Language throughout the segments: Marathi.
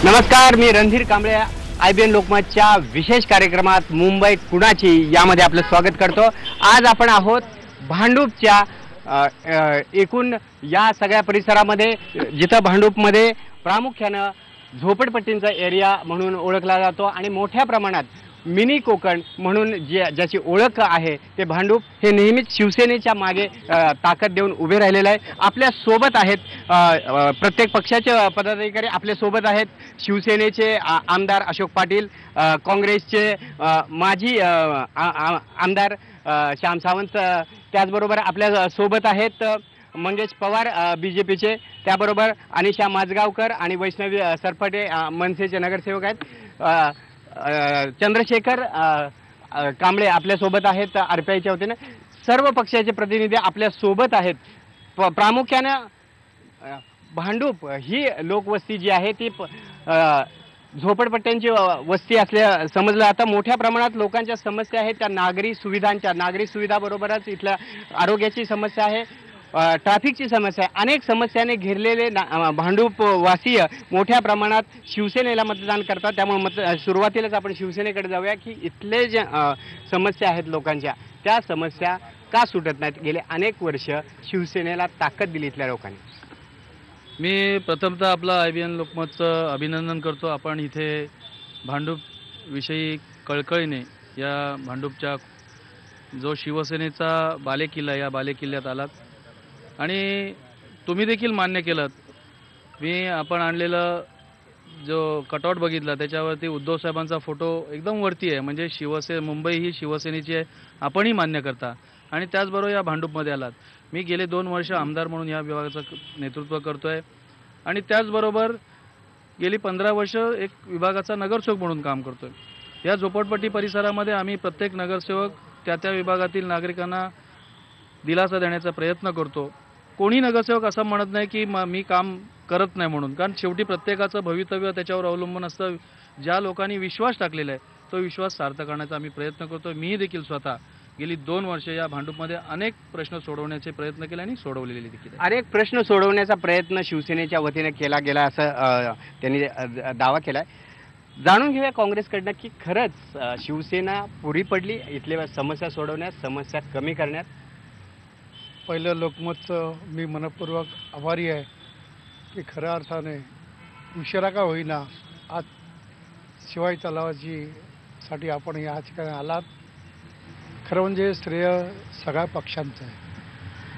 नमस्कार, मी रणधीर कांबळे IBN लोकमतच्या विशेष कार्यक्रमात मुंबई कुणाची यामध्ये आपलं स्वागत करतो। आज आपण आहोत भांडूपच्या एकूण या सगळ्या परिसरामध्ये, जिथं भांडूपमध्ये प्रामुख्याने झोपडपट्टींचा एरिया म्हणून ओळखला जातो आणि मोठ्या प्रमाणात मिनी कोकण म्हणून ज्याची ओळख आहे ते भांडूप हे नेहमीच शिवसेनेच्या मागे ताकद देऊन उभे राहिलेले आहे। आपल्या सोबत आहेत प्रत्येक पक्षाचे पदाधिकारी आपल्या सोबत आहेत। शिवसेनेचे आमदार अशोक पाटील, काँग्रेसचे माजी आमदार श्याम सावंत, त्याचबरोबर आपल्या सोबत आहेत मंगेश पवार BJPचे, त्याबरोबर अनिशा माजगावकर आणि वैष्णवी सरपटे मनसेचे नगरसेवक आहेत। चंद्रशेखर कांबळे आपल्या सोबत आहेत RPIच्या वतीने। सर्व पक्षाचे प्रतिनिधी आपल्या सोबत आहेत। प्रामुख्याने भांडूप ही लोकवस्ती जी आहे ती झोपडपट्ट्यांची वस्ती असल्या समजलं जातं। मोठ्या प्रमाणात लोकांच्या समस्या आहेत त्या नागरी सुविधाबरोबरच इथल्या आरोग्याची समस्या आहे, ट्रॅफिकची समस्या आहे। अनेक समस्याने घेरलेले भांडूप वासीय मोठ्या प्रमाणात शिवसेनेला मतदान करतात। त्यामुळे सुरुवातीलाच आपण शिवसेनेकडे जाऊया की इथले जे समस्या आहेत लोकांच्या, त्या समस्या का सुटत नाहीत। गेले अनेक वर्ष शिवसेनेला ताकद दिली इथल्या लोकांनी। मी प्रथमतः आपला IBN लोकमतचं अभिनंदन करतो। आपण इथे भांडूप विषयी कळकळीने या भांडूपच्या जो शिवसेनेचा बालेकिल्ला, या बालेकिल्ल्यात आलात आणि तुम्ही देखील मान्य केलं। मी आपण आणलेलं जो कटआउट बघितला त्याच्यावरती उद्धव साहेबांचा फोटो एकदम वरती आहे, म्हणजे मुंबई ही शिवसेनेची आहे, आपणही मान्य करता। आणि त्याचबरोबर या भांडूपमध्ये आलात। मी गेले 2 वर्ष आमदार म्हणून या विभागाचं नेतृत्व करतोय आणि त्याचबरोबर गेली 15 वर्ष एक विभागाचा नगरसेवक म्हणून काम करतोय। या झोपडपट्टी परिसरामध्ये आम्ही प्रत्येक नगरसेवक त्या विभागातील नागरिकांना दिलासा देण्याचा प्रयत्न करतो। कोणी नगरसेवक असं म्हणत नाही की मी काम करत नाही म्हणून, कारण शेवटी प्रत्येकाचं भवितव्य त्याच्यावर अवलंबून असतं। ज्या लोकांनी विश्वास टाकलेला आहे तो विश्वास सार्थ करण्याचा आम्ही प्रयत्न करतो। मी देखील स्वतः गेली 2 वर्ष या भांडूपमध्ये अनेक प्रश्न सोडवण्याचे प्रयत्न केले आणि सोडवलेले देखील। अनेक प्रश्न सोडवण्याचा प्रयत्न शिवसेनेच्या वतीने केला गेला असं त्यांनी दावा केलाय। जाणून घेऊया काँग्रेसकडनं की खरंच शिवसेना पुरी पडली इथल्या समस्या सोडवण्यात, समस्या कमी करण्यात। पहिलं लोकमतचं मी मनपूर्वक आभारी आहे की खऱ्या अर्थाने उशिरा का होईना आज शिवाजी तलावाची आपण या ठिकाणी आलात। खरं म्हणजे श्रेय सगळ्या पक्षांचं आहे,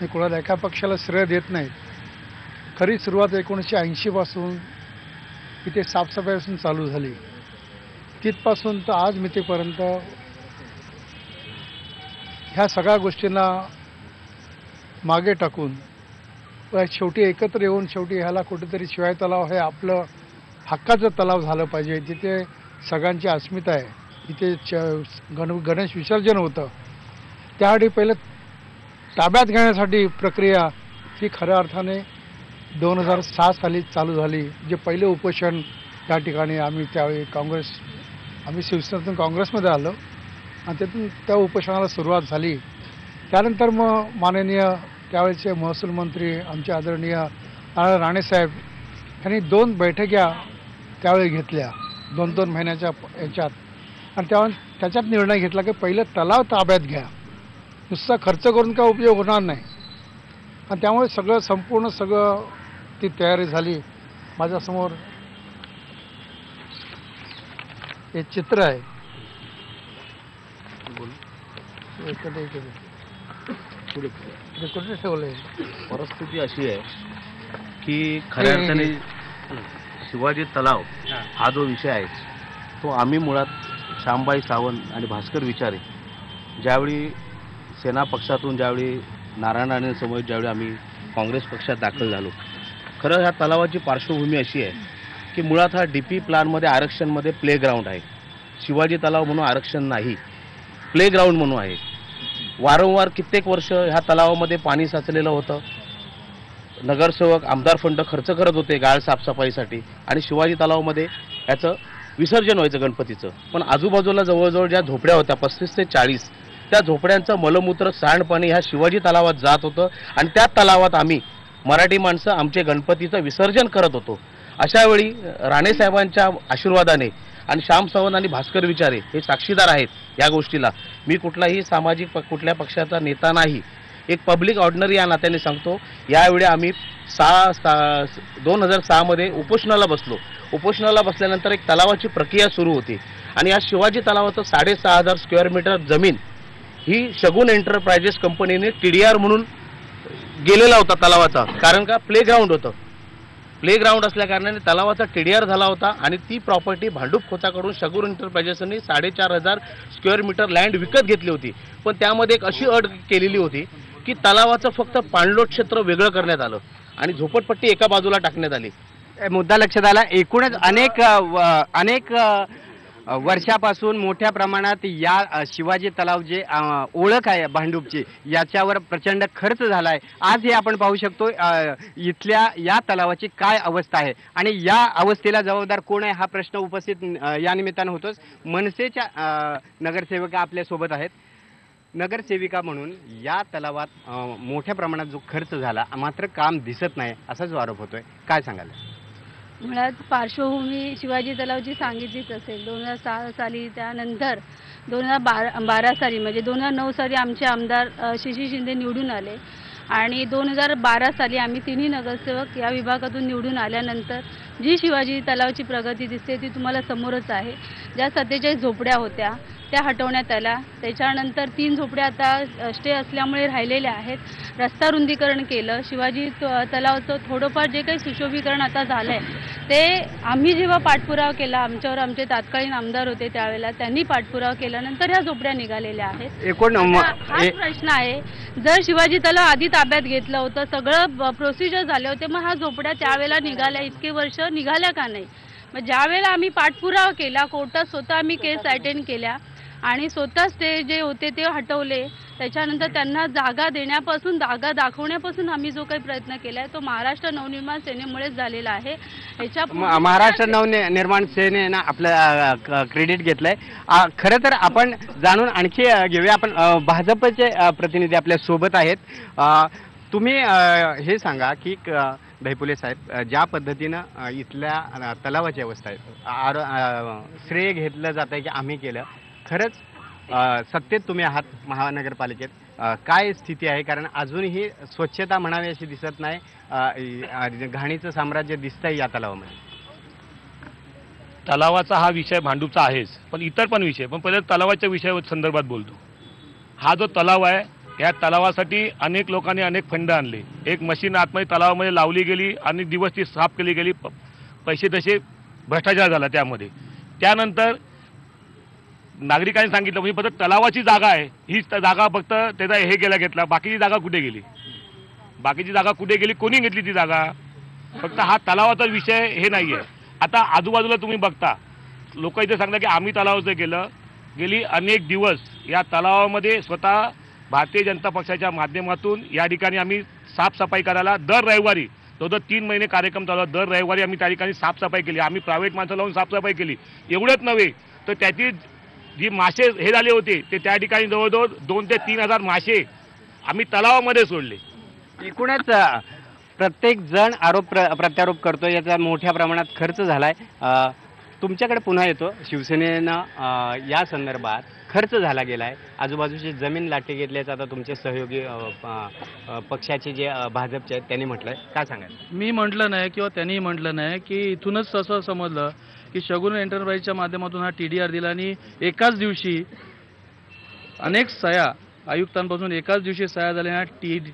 मी कोणाला एका पक्षाला श्रेय देत नाही। खरी सुरुवात 1980 पासून इथे साफसफाईपासून चालू झाली, तिथपासून तर आज मितीपर्यंत ह्या सगळ्या गोष्टींना मागे टाकून शेवटी एकत्र येऊन शेवटी ह्याला कुठेतरी शिवाजी तलाव हे आपलं हक्काचं तलाव झालं पाहिजे, जिथे सगळ्यांची अस्मिता आहे। इथे गणेश विसर्जन होतं, त्यासाठी पहिलं ताब्यात घेण्यासाठी प्रक्रिया ही खऱ्या अर्थाने 2006 साली चालू झाली। जे पहिले उपोषण त्या ठिकाणी आम्ही त्यावेळी आम्ही शिवसेनेतून काँग्रेसमध्ये आलो आणि त्यातून त्या उपोषणाला सुरुवात झाली। त्यानंतर मग माननीय त्यावेळेचे महसूल मंत्री आमचे आदरणीय राणेसाहेब यांनी 2 बैठका त्यावेळी घेतल्या 2-2 महिन्याच्या याच्यात, आणि त्याच्यात निर्णय घेतला की पहिलं तलाव ताब्यात घ्या, नुसता खर्च करून काय उपयोग होणार नाही। आणि त्यामुळे संपूर्ण ती तयारी झाली। माझ्यासमोर हे चित्र आहे, कुठे ठेवलंय। परिस्थिती अशी आहे की खऱ्या अर्थाने शिवाजी तलाव हा जो विषय आहे तो आम्ही मुळात श्यामबाई सावंत आणि भास्कर विचारे ज्यावेळी सेना पक्षातून ज्यावेळी नारायण राणे समोर ज्यावेळी आम्ही काँग्रेस पक्षात दाखल झालो, खरं ह्या तलावाची पार्श्वभूमी अशी आहे की मुळात हा DP प्लॅनमध्ये आरक्षणमध्ये प्लेग्राऊंड आहे। शिवाजी तलाव म्हणून आरक्षण नाही, प्लेग्राऊंड म्हणून आहे। वारंवार कित्येक वर्ष ह्या तलावामध्ये पाणी साचलेलं होतं। नगरसेवक आमदार फंड खर्च करत होते गाळ साफसफाईसाठी आणि शिवाजी तलावामध्ये याचं विसर्जन व्हायचं गणपतीचं, पण आजूबाजूला जवळजवळ ज्या झोपड्या होत्या 35 ते 40 त्या झोपड्यांचं मलमूत्र सांडपाणी ह्या शिवाजी तलावात जात होतं आणि त्या तलावात आम्ही मराठी माणसं आमचे गणपतीचं विसर्जन करत होतो। अशा वेळी राणे साहेबांच्या आशीर्वादाने आणि श्याम सावंत आणि भास्कर विचारे हे साक्षीदार आहेत या गोष्टीला. मी कुठलाही सामाजिक कुठल्या पक्षाचा नेता नाही, एक पब्लिक ऑर्डिनरी या नात्याने सांगतो. यावेळी आम्ही 2006 मध्ये उपोषणाला बसलो. उपोषणाला बसल्यानंतर एक तलावाची प्रक्रिया सुरू होती आणि या शिवाजी तलावाचं 6,500 स्क्वेअर मीटर जमीन ही शगुन एंटरप्राइजेस कंपनीने TDR म्हणून गेलेला होता तलावाचा. कारण का प्लेग्राऊंड होतं. प्लेग्राऊंड असल्या कारणाने तलावाचा TDR झाला होता आणि ती प्रॉपर्टी भांडूप खोताकडून शगुन एंटरप्राइजेसनी 4,500 स्क्वेअर मीटर लँड विकत घेतली होती. पण त्यामध्ये एक अशी अट केलेली होती की तलावाचं फक्त पाणलोट क्षेत्र वेगळं करण्यात आलं आणि झोपडपट्टी एका बाजूला टाकण्यात आली. मुद्दा लक्षात आला. एकूणच अनेक वर्षापासून मोठ्या प्रमाणात या शिवाजी तलाव जे ओळख आहे भांडूपची, याच्यावर प्रचंड खर्च झाला आहे. आज हे आपण पाहू शकतो इथल्या या तलावाची काय अवस्था आहे आणि या अवस्थेला जबाबदार कोण आहे हा प्रश्न उपस्थित या निमित्तानं होतोच. मनसेच्या नगरसेविका आपल्यासोबत आहेत. नगरसेविका म्हणून या तलावात मोठ्या प्रमाणात जो खर्च झाला मात्र काम दिसत नाही असा जो आरोप होतोय, काय सांगाल? मुळात पार्श्वभूमी शिवाजी तलावची सांगितलीच असेल. 2006 साली, त्यानंतर 2012 साली म्हणजे 2009 साली आमचे आमदार शशी शिंदे निवडून आले आणि 2012 साली आम्ही तिन्ही नगरसेवक या विभागातून निवडून आल्यानंतर जी शिवाजी तलावाची प्रगती दिसते ती तुम्हाला समोरच आहे. ज्या 47 झोपड्या होत्या त्या हटवण्यात आल्या. त्याच्यानंतर 3 झोपड्या आता स्टे असल्यामुळे राहिलेल्या आहेत. रस्ता रुंदीकरण केलं. शिवाजी तलावाचं थोडंफार जे काही सुशोभीकरण आता झालं आहे ते आम्ही जेव्हा पाठपुरावा केला, आमच्यावर आमचे तत्कालीन आमदार होते त्यावेळेला, त्यांनी पाठपुरावा केल्यानंतर ह्या झोपड्या निघालेल्या आहेत. एकूण हाच प्रश्न आहे, जर शिवाजी तलाव आधी ताब्यात घेतलं होतं, सगळं प्रोसिजर झाले होते, मग ह्या झोपड्या त्यावेळेला निघाल्या, इतके वर्ष निघाल्या का नाही? मग ज्यावेळेला आम्ही पाठपुरावा केला, कोर्टात स्वतः आम्ही केस अटेंड केल्या आणि स्वतः स्टे जे होते ते हटवले. त्याच्यानंतर त्यांना जागा देण्यापासून, जागा दाखवण्यापासून आम्ही जो काही प्रयत्न केला आहे तो महाराष्ट्र नवनिर्माण सेनेमुळेच झालेला आहे. महाराष्ट्र नवनिर्माण सेनेनं आपलं क्रेडिट घेतलंय. खरं तर आपण जाणून आणखी घेऊया. आपण भाजपचे प्रतिनिधी आपल्या सोबत आहेत. तुम्ही हे सांगा की दहिपुले साहेब, ज्या पद्धतीनं इथल्या तलावाची अवस्था आहे, श्रेय घेतलं जात आहे की आम्ही केलं, खरंच सत्तेत तुम्ही आहात महानगरपालिकेत, काय स्थिती आहे? कारण अजूनही स्वच्छता म्हणावी अशी दिसत नाही. घाणीचं साम्राज्य दिसतंय या तलावामध्ये. तलावाचा हा विषय भांडूपचा आहेच, पण इतर पण विषय, पण पहिले तलावाच्या विषया संदर्भात बोलतो. हा जो तलाव आहे, या तलावासाठी अनेक लोकांनी अनेक फंड आणले. एक मशीन आतमध्ये तलावामध्ये लावली गेली आणि दिवस ती साफ केली गेली. पैसे तसे भ्रष्टाचार झाला त्यामध्ये. त्यानंतर नागरिकांनी सांगितलं म्हणजे फक्त तलावाची जागा आहे, ही जागा फक्त त्याचा हे घेतला, बाकीची जागा कुठे गेली? बाकीची जागा कुठे गेली? कोणी घेतली ती जागा? फक्त हा तलावाचा विषय हे नाही आहे. आता आजूबाजूला तुम्ही बघता, लोक इथे सांगतात की आम्ही तलावाचं केलं. गेली अनेक दिवस या तलावामध्ये स्वतः भारतीय जनता पक्षाच्या माध्यमातून या ठिकाणी आम्ही साफसफाई करायला दर रविवारी, जवळजवळ 3 महिने कार्यक्रम चालू, दर रविवारी आम्ही त्या ठिकाणी साफसफाई केली. आम्ही प्रायव्हेट माणसं लावून साफसफाई केली. एवढंच नव्हे तर त्याची जी मासे हे झाले होते ते त्या ठिकाणी जवळजवळ 2,000 ते 3,000 मासे आम्ही तलावामध्ये सोडले. एकूणच प्रत्येक जण आरोप प्रत्यारोप करतो, याचा मोठ्या प्रमाणात खर्च झालाय. तुमच्याकडे पुन्हा येतो. शिवसेनेनं या संदर्भात खर्च झाला गेलाय, आजूबाजूची जमीन लाटे घेतल्याचं आता तुमचे सहयोगी पक्षाचे जे भाजपचे आहेत त्यांनी म्हटलंय, काय सांगायचं? मी म्हटलं नाही किंवा त्यांनी म्हटलं नाही की इथूनच असं समजलं की शगुन एंटरप्राइजच्या माध्यमातून हा TDR दिला आणि एकाच दिवशी अनेक सह्या आयुक्तांपासून एकाच दिवशी सह्या झाल्या.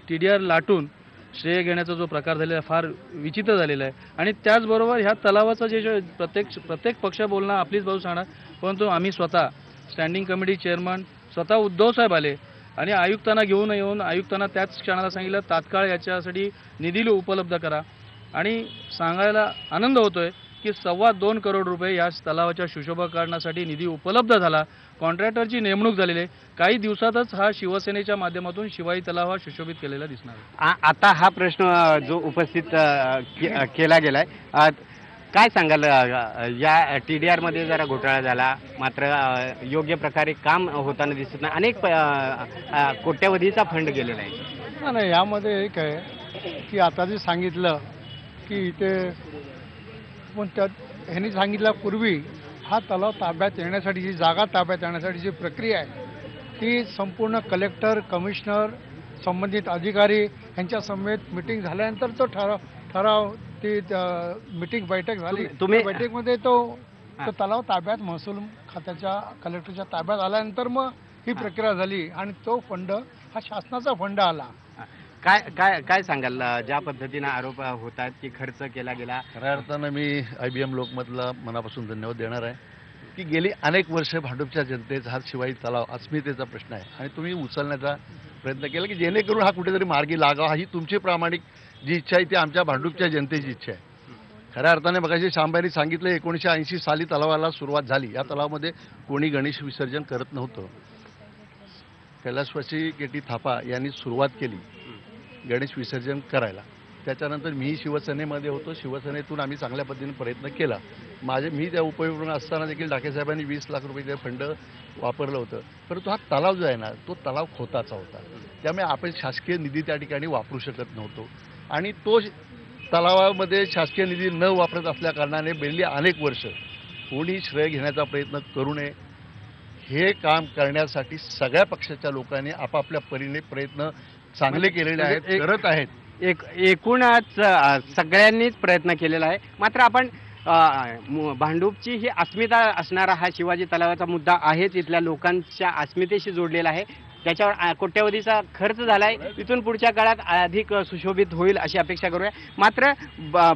TDR लाटून श्रेय घेण्याचा जो प्रकार झालेला आहे फार विचित्र झालेला आहे. आणि त्याचबरोबर ह्या तलावाचं जे प्रत्येक पक्ष बोलणार आपलीच बाजू सांगणार, परंतु आम्ही स्वतः स्टँडिंग कमिटी चेअरमन स्वतः उद्धव साहेब आले आणि आयुक्तांना घेऊन येऊन आयुक्तांना त्याच क्षणाला सांगितलं तात्काळ याच्यासाठी निधी उपलब्ध करा. आणि सांगायला आनंद होतोय की 2.25 करोड रुपये या तलावाच्या सुशोभीकरणासाठी निधी उपलब्ध झाला. कॉन्ट्रॅक्टरची नेमणूक झालेली आहे. काही दिवसातच हा शिवसेनेच्या माध्यमातून शिवाजी तलाव हा सुशोभित केलेला दिसणार आहे. आता हा प्रश्न जो उपस्थित केला गेलाय, काय सांगाल? या TDR मध्ये जरा घोटाळा झाला, मात्र योग्य प्रकारे काम होताना दिसत नाही. अनेक कोट्यवधीचा फंड गेलेला आहे. नाही, यामध्ये एक आहे की आता जे सांगितलं की इथे पण त्यात ह्यांनी सांगितल्यापूर्वी हा तलाव ताब्यात येण्यासाठी जी जागा ताब्यात येण्यासाठी जी प्रक्रिया आहे ती संपूर्ण कलेक्टर, कमिशनर, संबंधित अधिकारी यांच्या समेत मिटिंग झाल्यानंतर तो ठराव ती मिटिंग बैठक झाली. तुम्ही- त्या बैठकीमध्ये तो तलाव ताब्यात महसूल खात्याच्या कलेक्टरच्या ताब्यात आल्यानंतर मग ही प्रक्रिया झाली आणि तो फंड हा शासनाचा फंड आला. काय काय काय सांगाल ज्या पद्धतीने आरोप होत आहेत की खर्च केला गेला? खऱ्या अर्थानं मी IBM लोकमतला मनापासून धन्यवाद देणार आहे की गेली अनेक वर्ष भांडूपच्या जनतेचा हा शिवाजी तलाव अस्मितेचा प्रश्न आहे आणि तुम्ही उचलण्याचा प्रयत्न केला की जेणेकरून हा कुठेतरी मार्गी लागावा. ही तुमची प्रामाणिक जी इच्छा आहे ती आमच्या भांडूपच्या जनतेची इच्छा आहे. खऱ्या अर्थाने बघायचे शांबाईंनी सांगितलं 1980 साली तलावाला सुरुवात झाली. या तलावामध्ये कोणी गणेश विसर्जन करत नव्हतं. कैलासवासी KT थापा यांनी सुरुवात केली गणेश विसर्जन करायला. त्याच्यानंतर मी शिवसेनेमध्ये होतो. शिवसेनेतून आम्ही चांगल्या पद्धतीने प्रयत्न केला. मी त्या उपविभाग असताना देखील डाके साहेबांनी 20 लाख रुपये फंड वापरलं होतं. परंतु हा तलाव जो आहे ना तो तलाव खोताचा होता. त्यामुळे आपण शासकीय निधी त्या ठिकाणी वापरू शकत नव्हतो आणि तो तलावामध्ये शासकीय निधी न वापरत असल्या कारणाने गेली अनेक वर्ष कोणी श्रेय घेण्याचा प्रयत्न करू नये. हे काम करण्यासाठी सगळ्या पक्षाच्या लोकांनी आपापल्या परीने प्रयत्न चांगले केलेले आहेत, करत आहेत. एकूणच सगळ्यांनीच प्रयत्न केलेला आहे. मात्र आपण भांडूपची ही अस्मिता असणारा हा शिवाजी तलावाचा मुद्दा आहेच. इथल्या लोकांच्या अस्मितेशी जोडलेला आहे. त्याच्यावर कोट्यवधीचा खर्च झाला आहे. इथून पुढच्या काळात अधिक सुशोभित होईल अशी अपेक्षा करूया. मात्र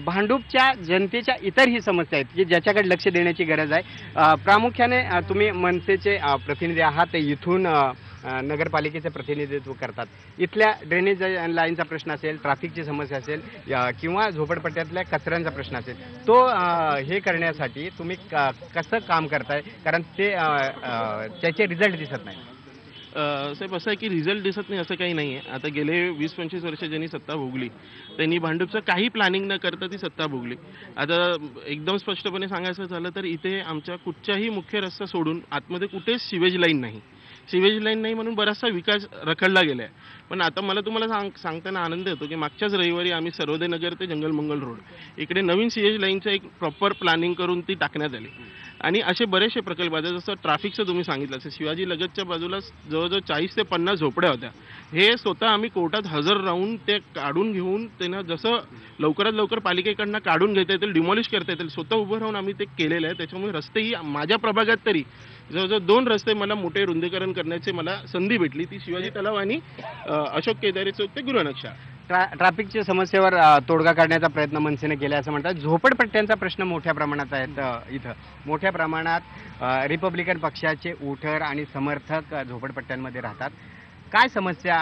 भांडूपच्या जनतेच्या इतरही समस्या आहेत की ज्याच्याकडे लक्ष देण्याची गरज आहे. प्रामुख्याने तुम्ही मनसेचे प्रतिनिधी आहात, इथून नगरपालिकेचे प्रतिनिधित्व करतात. इथल्या ड्रेनेज लाईनचा प्रश्न असेल, ट्रॅफिकची समस्या असेल किंवा झोपडपट्ट्यातल्या कचऱ्यांचा प्रश्न असेल, तो हे करण्यासाठी तुम्ही कसं काम करताय? कारण ते त्याचे रिझल्ट दिसत नाही. साहेब असं आहे की रिझल्ट दिसत नाही असं काही नाही आहे. आता गेले 20-25 वर्ष ज्यांनी सत्ता भोगली त्यांनी भांडूपचं काही प्लॅनिंग न करता ती सत्ता भोगली. आता एकदम स्पष्टपणे सांगायचं झालं तर इथे आमच्या कुठच्याही मुख्य रस्ता सोडून आतमध्ये कुठेच सिवेज लाईन नाही. सिवेज लाईन नाही म्हणून बराचसा विकास रखडला गेला आहे. पण आता मला तुम्हाला सांगताना आनंद येतो की मागच्याच रविवारी आम्ही सर्वोदय नगर ते जंगलमंगल रोड इकडे नवीन सिवेज लाईनचं एक प्रॉपर प्लॅनिंग करून ती टाकण्यात आली. आणि असे बरेचसे प्रकल्प आहेत. जसं ट्रॅफिकचं तुम्ही सांगितलं असं शिवाजी लगतच्या बाजूला जवळजवळ 40 ते 50 झोपड्या होत्या. हे स्वतः आम्ही कोर्टात हजर राहून ते काढून घेऊन त्यांना जसं लवकरात लवकर पालिकेकडनं काढून घेता येतील, डिमॉलिश करता येतील, स्वतः उभं राहून आम्ही ते केलेलं आहे. त्याच्यामुळे रस्तेही माझ्या प्रभागात तरी जवळजवळ 2 रस्ते मला मोठे रुंदीकरण करण्याची मला संधी भेटली. ती शिवाजी तलाव आणि अशोक केदारी चौक ते गृहनक्षा. ट्रॅफिकच्या समस्येवर तोडगा काढण्याचा प्रयत्न मनसेने केला असं म्हणतात. झोपडपट्ट्यांचा प्रश्न मोठ्या प्रमाणात आहेत. इथं मोठ्या प्रमाणात रिपब्लिकन पक्षाचे वोटर आणि समर्थक झोपडपट्ट्यांमध्ये राहतात. काय समस्या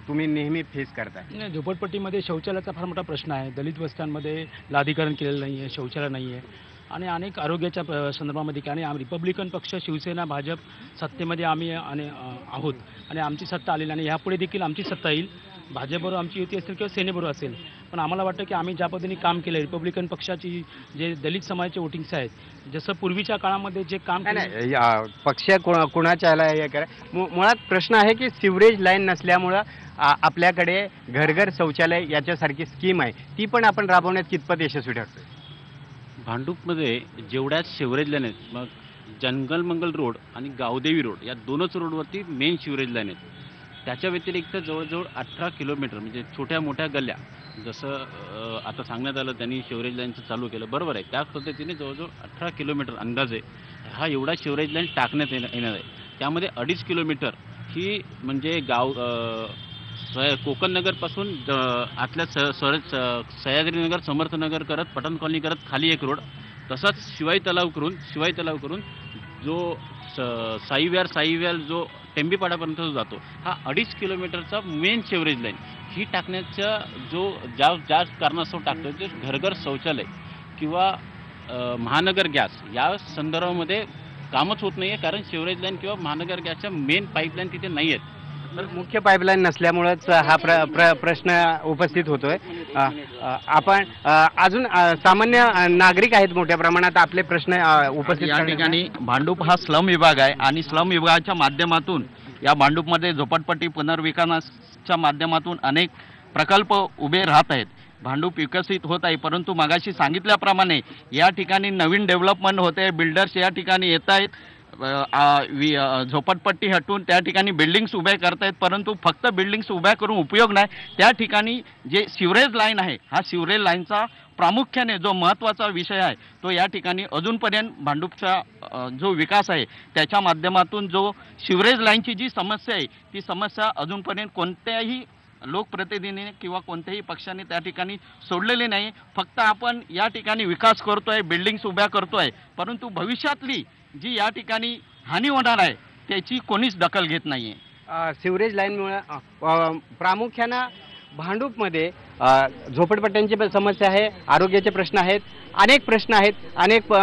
तुम्ही नेहमी फेस करताय? नाही, झोपडपट्टीमध्ये शौचालयाचा फार मोठा प्रश्न आहे. दलित वस्त्यांमध्ये लादीकरण केलेलं नाही आहे, शौचालय नाही आहे आणि अनेक आरोग्याच्या संदर्भामध्ये आणि रिपब्लिकन पक्ष, शिवसेना, भाजप सत्तेमध्ये आम्ही आहोत आणि आमची सत्ता आलेली आणि ह्यापुढे देखील आमची सत्ता येईल. भाजपबरोबर आमची युती असेल किंवा सेनेबरोबर असेल. पण आम्हाला वाटतं की आम्ही ज्या पद्धतीने काम केलं रिपब्लिकन पक्षाची जे दलित समाजाचे वोटिंग्स आहेत, जसं पूर्वीच्या काळामध्ये जे काम पक्ष कोणाच्या ह्याला हे करा. मुळात प्रश्न आहे की सिवरेज लाईन नसल्यामुळं आपल्याकडे घर शौचालय याच्यासारखी स्कीम आहे, ती पण आपण राबवण्यात कितपत यशस्वी ठरतोय? भांडूपमध्ये जेवढ्या शिवरेज लाईन आहेत, मग जंगलमंगल रोड आणि गावदेवी रोड या दोनच रोडवरती मेन शिवरेज लाईन आहेत. त्याच्या व्यतिरिक्त जवळजवळ 18 किलोमीटर म्हणजे छोट्या मोठ्या गल्ल्या, जसं आता सांगण्यात आलं त्यांनी शिवरेज लाईनचं चालू केलं, बरोबर आहे. त्याच पद्धतीने जवळजवळ 18 किलोमीटर अंदाजे हा एवढा शिवरेज लाईन टाकण्यात येणार आहे. त्यामध्ये 2.5 किलोमीटर ही म्हणजे कोकण नगरपासून आतल्या सह्याद्रीनगर, समर्थनगर करत, पटण कॉलनी करत खाली एक रोड, तसाच शिवाई तलाव करून जो साईव्याल जो टेंबीपाड्यापर्यंत जो जातो, हा 2.5 किलोमीटरचा मेन शिवरेज लाईन ही टाकण्याचा ज्या कारणास्तव टाकतो ते घर शौचालय किंवा महानगर गॅस या संदर्भामध्ये कामच होत नाही आहे. कारण शिवरेज लाईन किंवा महानगर गॅसच्या मेन पाईपलाईन तिथे नाही आहेत. तर मुख्य पाईपलाईन नसल्यामुळेच हा प्रश्न उपस्थित होतोय. आपण अजून सामान्य नागरिक आहेत मोठ्या प्रमाणात आपले प्रश्न उपस्थित या ठिकाणी भांडूप हा स्लम विभाग आहे आणि स्लम विभागाच्या माध्यमातून या भांडूपमध्ये झोपडपट्टी पुनर्विकासाच्या माध्यमातून अनेक प्रकल्प उभे राहत आहेत. भांडूप विकसित होत आहे, परंतु मागाशी सांगितल्याप्रमाणे या ठिकाणी नवीन डेव्हलपमेंट होते, बिल्डर्स या ठिकाणी येत आहेत, झोपडपट्टी हटवून त्या ठिकाणी बिल्डिंग्स उभ्या करतायत, परंतु फक्त बिल्डिंग्स उभ्या करून उपयोग नाही. त्या ठिकाणी जे सिवरेज लाईन आहे, हा सिवरेज लाईनचा प्रामुख्याने जो महत्त्वाचा विषय आहे तो या ठिकाणी अजूनपर्यंत भांडूपचा जो विकास आहे त्याच्या माध्यमातून जो सिवरेज लाईनची जी समस्या आहे ती समस्या अजूनपर्यंत कोणत्याही लोकप्रतिनिधीने किंवा कोणत्याही पक्षाने त्या ठिकाणी सोडलेली नाही. फक्त आपण या ठिकाणी विकास करतोय, बिल्डिंग्स उभ्या करतोय, परंतु भविष्यातली जी या ठिकाणी हानी होणार आहे त्याची कोणीच दखल घेत नाही आहे. सिवरेज लाईनमुळे प्रामुख्यानं भांडूपमध्ये झोपडपट्ट्यांची समस्या आहे, आरोग्याचे प्रश्न आहेत, अनेक प्रश्न आहेत. अनेक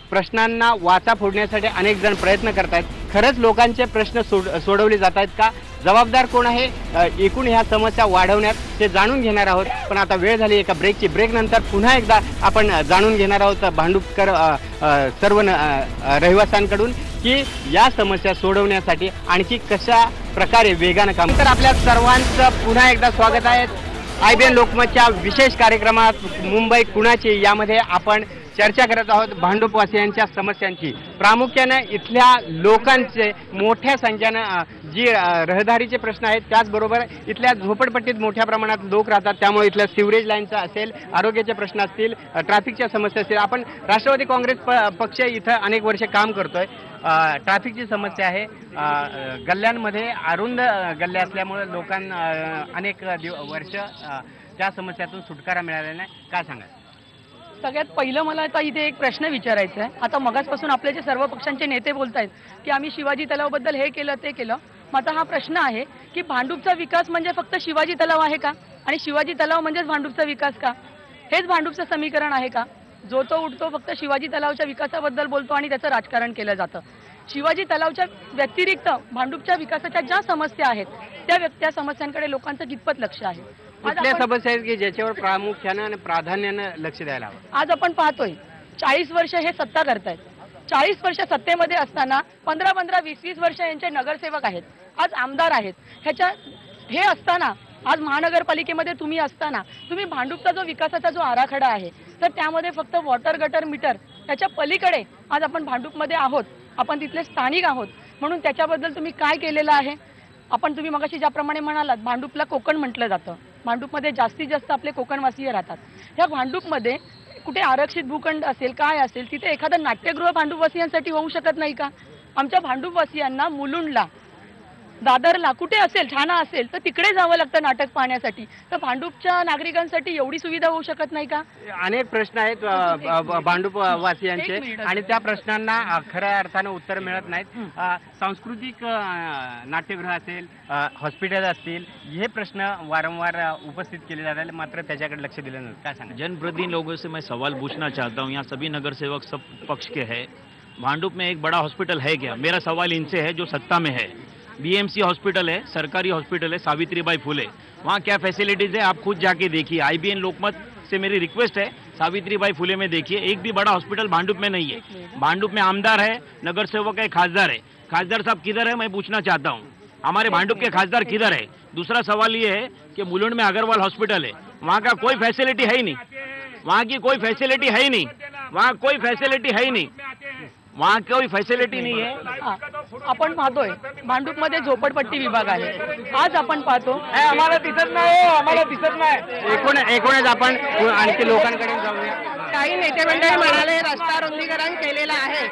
प्रश्नांना वाचा फोडण्यासाठी अनेक जण प्रयत्न करत आहेत. खरंच लोकांचे प्रश्न सोडवले जात आहेत का? जबाबदार कोण आहे एकूण ह्या समस्या वाढवण्यात ते जाणून घेणार आहोत. पण आता वेळ झाली एका ब्रेकची. ब्रेकनंतर पुन्हा एकदा आपण जाणून घेणार आहोत भांडूपकर सर्व रहिवाशांकडून की या समस्या सोडवण्यासाठी आणखी कशा प्रकारे वेगानं काम. तर आपल्या सर्वांचं पुन्हा एकदा स्वागत आहे IBN लोकमतच्या विशेष कार्यक्रमात मुंबई कुणाची. यामध्ये आपण चर्चा करत आहोत भांडूपवासियांच्या समस्यांची. प्रामुख्यानं इथल्या लोकांचे मोठ्या संख्येनं जी रहदारीचे प्रश्न आहेत, त्याचबरोबर इथल्या झोपडपट्टीत मोठ्या प्रमाणात लोक राहतात, त्यामुळे इथल्या सिवरेज लाईनचा असेल, आरोग्याचे प्रश्न असतील, ट्रॅफिकच्या समस्या असतील. आपण राष्ट्रवादी काँग्रेस पक्ष इथं अनेक वर्ष काम करतोय. ट्रॅफिकची समस्या आहे, गल्ल्यांमध्ये अरुंद गल्ले असल्यामुळे लोकांना अनेक वर्ष त्या समस्यातून सुटकारा मिळालेला नाही. काय सांगा? सगळ्यात पहिलं मला आता इथे एक प्रश्न विचारायचा आहे. आता मगाचपासून आपले जे सर्व पक्षांचे नेते बोलत आहेत की आम्ही शिवाजी तलावाबद्दल हे केलं ते केलं. मग आता हा प्रश्न आहे की भांडूपचा विकास म्हणजे फक्त शिवाजी तलाव आहे का? आणि शिवाजी तलाव म्हणजेच भांडूपचा विकास का? हेच भांडूपचं समीकरण आहे का? जो तो उठतो फक्त शिवाजी तलावच्या विकासाबद्दल बोलतो आणि त्याचं राजकारण केलं जातं. शिवाजी तलावच्या व्यतिरिक्त भांडूपच्या विकासाच्या ज्या समस्या आहेत त्या समस्यांकडे लोकांचं कितपत लक्ष आहे? कुठल्या समस्या आहेत की ज्याच्यावर प्रामुख्यानं आणि प्राधान्यानं लक्ष द्यायला हवं? आज आपण पाहतोय 40 वर्ष हे सत्ता करतायत. 40 वर्ष सत्तेमध्ये असताना 15-15, 20-20 वर्ष यांचे नगरसेवक आहेत, आज आमदार आहेत. हे असताना आज महानगरपालिकेमध्ये तुम्ही असताना तुम्ही भांडूपचा जो विकासाचा जो आराखडा आहे तर त्यामध्ये फक्त वॉटर गटर मीटर त्याच्या पलीकडे आज आपण भांडूपमध्ये आहोत, आपण तिथले स्थानिक आहोत, म्हणून त्याच्याबद्दल तुम्ही काय केलेलं आहे? तुम्ही मगाशी ज्याप्रमाणे म्हणालात भांडूपला कोकण म्हटलं जातं, भांडूपमध्ये जास्तीत जास्त आपले कोकणवासीय राहतात. ह्या भांडूपमध्ये कुठे आरक्षित भूखंड असेल काय असेल तिथे एखादं नाट्यगृह भांडूपवासियांसाठी होऊ शकत नाही का? आमच्या भांडूपवासियांना मुलुंडला, दादरला, कुठे असेल, ठाणा असेल तर तिकडे जावं लागतं नाटक पाहण्यासाठी. तर भांडूपच्या नागरिकांसाठी एवढी सुविधा होऊ शकत नाही का? अनेक प्रश्न आहेत भांडूपवासियांचे आणि त्या प्रश्नांना खऱ्या अर्थानं उत्तर मिळत नाहीत. सांस्कृतिक नाट्यगृह असेल, हॉस्पिटल असतील, हे प्रश्न वारंवार उपस्थित केले जातात, मात्र त्याच्याकडे लक्ष दिलं नाही. काय सांगा? जनप्रतिनिधि लोगों से मैं सवाल पूछना चाहता हूँ. यहाँ सभी नगर सेवक सब पक्ष के हैं. भांडुप में एक बड़ा हॉस्पिटल है क्या? मेरा सवाल इनसे है जो सत्ता में है. BMC हॉस्पिटल है, सरकारी हॉस्पिटल है, सावित्रीबाई फुले, वहाँ क्या फैसिलिटीज़ है आप खुद जाके देखिए. IBN लोकमत से मेरी रिक्वेस्ट है, सावित्रीबाई फुले में देखिए, एक भी बड़ा हॉस्पिटल भांडुप में नहीं है. भांडुप में आमदार है, नगर सेवक है, खासदार है. खासदार साहब किधर है मैं पूछना चाहता हूँ. हमारे भांडुप के खासदार किधर है? दूसरा सवाल ये है कि मुलुंड में अग्रवाल हॉस्पिटल है, वहाँ का कोई फैसिलिटी है ही नहीं. वहाँ की कोई फैसिलिटी है ही नहीं. वहाँ कोई फैसिलिटी है ही नहीं. वहाँ कोई फॅसिलिटी नाही आहे. आपण पाहतोय भांडूपमध्ये झोपडपट्टी विभाग आहे. आज आपण पाहतो आम्हाला दिसत नाही, आम्हाला दिसत नाही. एकूणच आपण आणखी लोकांकडे जाऊया. काही नेते मंडळी म्हणाले रस्ता रुंदीकरण केलेलं आहे,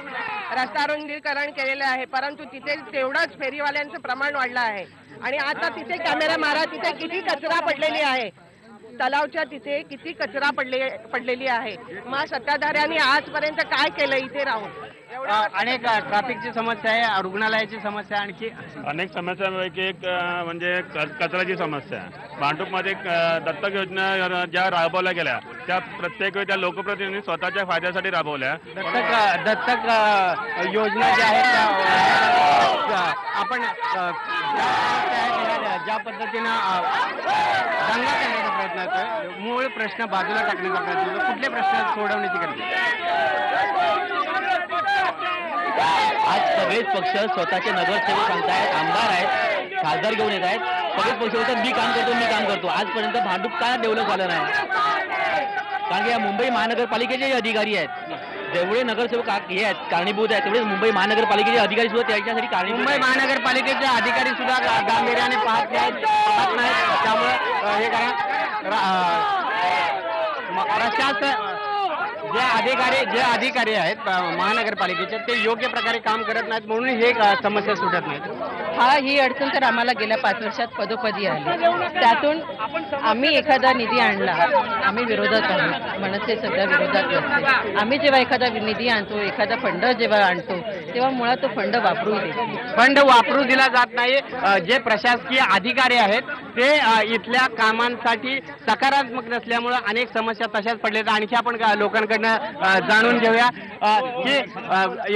रस्ता रुंदीकरण केलेलं आहे, परंतु तिथे तेवढंच फेरीवाल्यांचं प्रमाण वाढलं आहे. आणि आता तिथे कॅमेरा मारा, तिथे किती कचरा पडलेली आहे, तलावच्या तिथे किती कचरा पडलेली आहे. मग सत्ताधाऱ्यांनी आजपर्यंत काय केलं इथे राहून? अनेक ट्रॅफिकची समस्या आहे, रुग्णालयाची समस्या, आणखी अनेक समस्यांपैकी एक म्हणजे कचऱ्याची समस्या आहे. भांडूपमध्ये दत्तक योजना ज्या राबवल्या गेल्या त्या प्रत्येक वेळी त्या लोकप्रतिनिधी स्वतःच्या फायद्यासाठी राबवल्या. दत्तक योजना ज्या आहेत त्या आपण ज्या पद्धतीनं दंगा करण्याचा प्रयत्न करतोय, मूळ प्रश्न बाजूला टाकण्याचा प्रयत्न करतो, कुठले प्रश्न सोडवण्याची गरज आहे? आज सगळेच पक्ष स्वतःचे नगरसेवक सांगतायत, आमदार आहेत, खासदार घेऊन येत आहेत, सगळेच पक्ष बोलतात मी काम करतो. आजपर्यंत भांडूप काय डेव्हलप झालं नाही. कारण की या मुंबई महानगरपालिकेचे जे अधिकारी आहेत, जेवढे नगरसेवक हे आहेत कारणीभूत आहेत, तेवढे मुंबई महानगरपालिकेचे अधिकारी सुद्धा त्याच्यासाठी कारणीभूत. मुंबई महानगरपालिकेचे अधिकारी सुद्धा गांभीर्याने पाहत नाहीत. त्यामुळे हे करा प्रशासन जे अधिकारी आहेत महानगरपालिकेचे ते योग्य प्रकारे काम करत नाहीत म्हणून हे समस्या सुटत नाहीत. ही अडचण तर आम्हाला गेल्या 5 वर्षात पदोपदी आली. त्यातून आम्ही एखादा निधी आणला, आम्ही विरोधात आहोत, मनसे सध्या विरोधात नसते. आम्ही जेव्हा एखादा निधी आणतो, एखादा फंड जेव्हा आणतो, तेव्हा मुळात तो फंड वापरू दिला जात नाही. जे प्रशासकीय अधिकारी आहेत ते इथल्या कामांसाठी सकारात्मक नसल्यामुळे अनेक समस्या तशाच पडल्यात. आणखी आपण लोकांकडनं जाणून घेऊया की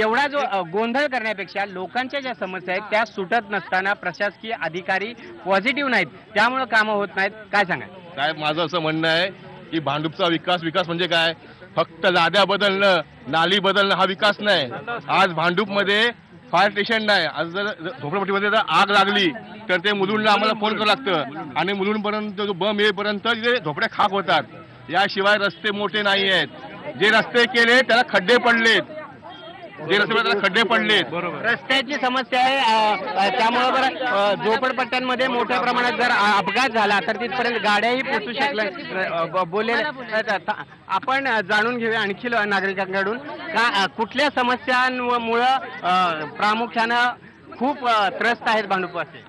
एवढा जो गोंधळ करण्यापेक्षा लोकांच्या ज्या समस्या आहेत त्या सुटत नसताना प्रशासकीय अधिकारी पॉझिटिव्ह नाहीत, त्यामुळे कामं होत नाहीत. काय सांगा साहेब? माझं असं म्हणणं आहे की भांडूपचा विकास म्हणजे काय? फक्त लाद्या बदलणं, नाली बदलणं हा विकास नाही. आज भांडूपमध्ये फायर स्टेशन नाही. आज जर झोपडपट्टीमध्ये जर आग लागली तर ते मुलुंडला आम्हाला फोन करावं लागतं आणि मुलुंडपर्यंत जो बम येईपर्यंत तिथे झोपड्या खाक होतात. याशिवाय रस्ते मोठे नाही आहेत. जे रस्ते केले त्याला खड्डे पडलेत. रस्त्याची समस्या आहे. त्यामुळे बरं झोपडपट्ट्यांमध्ये मोठ्या प्रमाणात जर अपघात झाला तर तिथपर्यंत गाड्याही पोचू शकल्या बोलले. आपण जाणून घेऊया आणखी नागरिकांकडून का कुठल्या समस्यांमुळं प्रामुख्यानं खूप त्रस्त आहेत भांडूपवासी.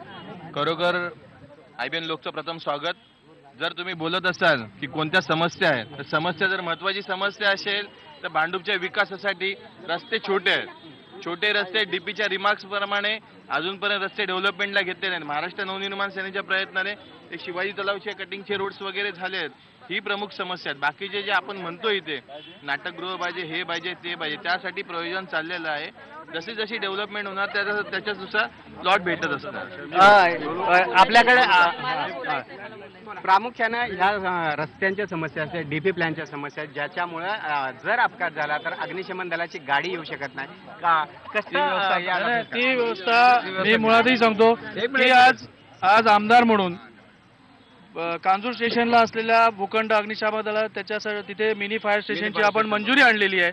खरोखर IBN लोकचं प्रथम स्वागत. जर तुम्ही बोलत असाल की कोणत्या समस्या आहेत, तर समस्या जर महत्त्वाची समस्या असेल तर भांडूपच्या विकासासाठी रस्ते छोटे आहेत. छोटे रस्ते DPच्या रिमार्क्स प्रमाणे अजूनपर्यंत रस्ते डेव्हलपमेंटला घेतले नाहीत. महाराष्ट्र नवनिर्माण सेनेच्या प्रयत्नाने ते शिवाजी तलावचे कटिंगचे रोड्स वगैरे झाले आहेत. ही प्रमुख समस्या आहेत. बाकीचे जे आपण म्हणतो इथे नाटकगृह पाहिजे, हे पाहिजे, ते पाहिजे, त्यासाठी प्रयोजन चाललेलं आहे. जशी जशी डेव्हलपमेंट होणार त्याच्यानुसार प्लॉट भेटत असतात. आपल्याकडे प्रामुख्यानं ह्या रस्त्यांच्या समस्या असतात, DP प्लॅनच्या समस्या आहेत, ज्याच्यामुळं जर अपघात झाला तर अग्निशमन दलाची गाडी येऊ शकत नाही. ती व्यवस्था मी मुळातही सांगतो की आज आमदार म्हणून कांजूर स्टेशनला असलेल्या भूखंड अग्निशमन दला त्याच्यासाठी तिथे मिनी फायर स्टेशनची आपण मंजुरी आणलेली आहे.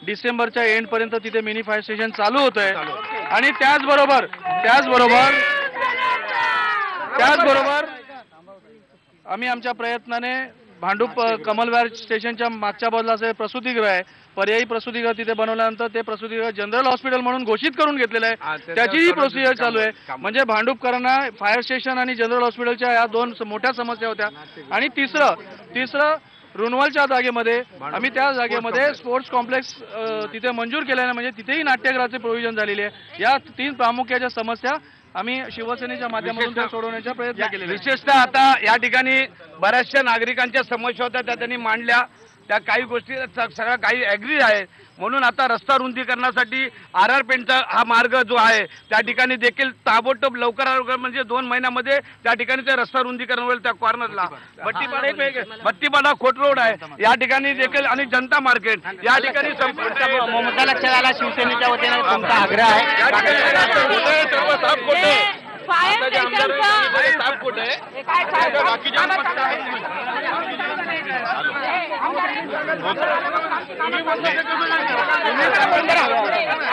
डिसेंबरच्या एंड पर्यंत तिथे मिनी फायर स्टेशन चालू होत आहे. आणि त्याचबरोबर आम्ही आमच्या प्रयत्नाने भांडूप कमलवार स्टेशनच्या मागच्या बाजूला असं प्रसूतीगृह आहे, पर्यायी प्रसूतीगृह तिथे बनवल्यानंतर ते प्रसूतीगृह जनरल हॉस्पिटल म्हणून घोषित करून घेतलेलं आहे. त्याचीही प्रोसिजर चालू आहे. म्हणजे भांडूपकरांना फायर स्टेशन आणि जनरल हॉस्पिटलच्या या 2 मोठ्या समस्या होत्या. आणि तिसरं रुणवलच्या जागेमध्ये आम्ही त्या जागेमध्ये स्पोर्ट्स कॉम्प्लेक्स तिथे मंजूर केल्याने म्हणजे तिथेही नाट्यगृहाचे प्रोव्हिजन झालेले आहे. या 3 प्रामुख्याच्या समस्या आम्ही शिवसेनेच्या माध्यमातून सोडवण्याचा प्रयत्न केलेला. विशेषतः आता या ठिकाणी बऱ्याचशा नागरिकांच्या समस्या होत्या, त्या त्यांनी मांडल्या. त्या काही गोष्टी सगळ्या काही ॲग्री आहे. म्हणून आता रस्ता रुंदीकरणासाठी RR पेंटचा हा मार्ग जो आहे त्या ठिकाणी देखील ताबडतोब लवकरात म्हणजे 2 महिन्यामध्ये त्या ठिकाणी ते रस्ता रुंदीकरण होईल. त्या कॉर्नरला भट्टीपाडा खोट रोड आहे या ठिकाणी देखील आणि जनता मार्केट या ठिकाणी मोठा लक्षात आला. शिवसेनेच्या वतीने तुमचा आग्रह आहे.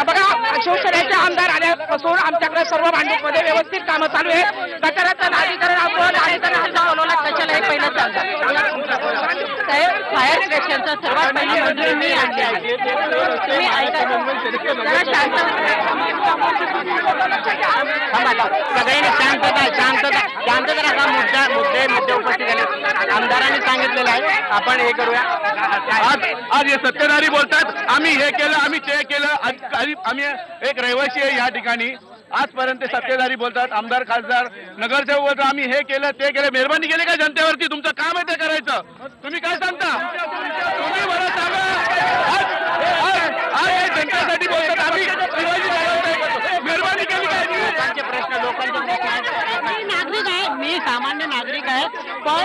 बघा शिवसेनेचे आमदार आल्यापासून आमच्याकडे सर्व भांडूपमध्ये व्यवस्थित कामं चालू आहे. गटाराचं नालीकरण त्याच्याला हे पहिलं साहेब फायर स्टेशनचा सर्वात पहिली मंजुरी मी आणली आहे. तुम्ही ऐका सगळ्यांनी शांतता राहा. मुद्दे उपस्थित झाले. आमदारांनी सांगितलेलं आहे. आपण हे करूया. आज हे सत्तेधारी बोलतात आम्ही हे केलं, आम्ही ते केलं. आम्ही एक रहिवासी आहे या ठिकाणी. आजपर्यंत सत्तेधारी बोलतात, आमदार खासदार नगरसेवक बोलतात आम्ही हे केलं ते केलं. मेहरबानी केली का जनतेवरती? तुमचं काम आहे ते करायचं. तुम्ही काय सांगता? तुम्ही मला सांगा. आज जनतेसाठी बोलतात आम्ही मेहरबानी केली काय? लोकांचे प्रश्न मी नागरिक आहे, मी सामान्य नागरिक आहे. पण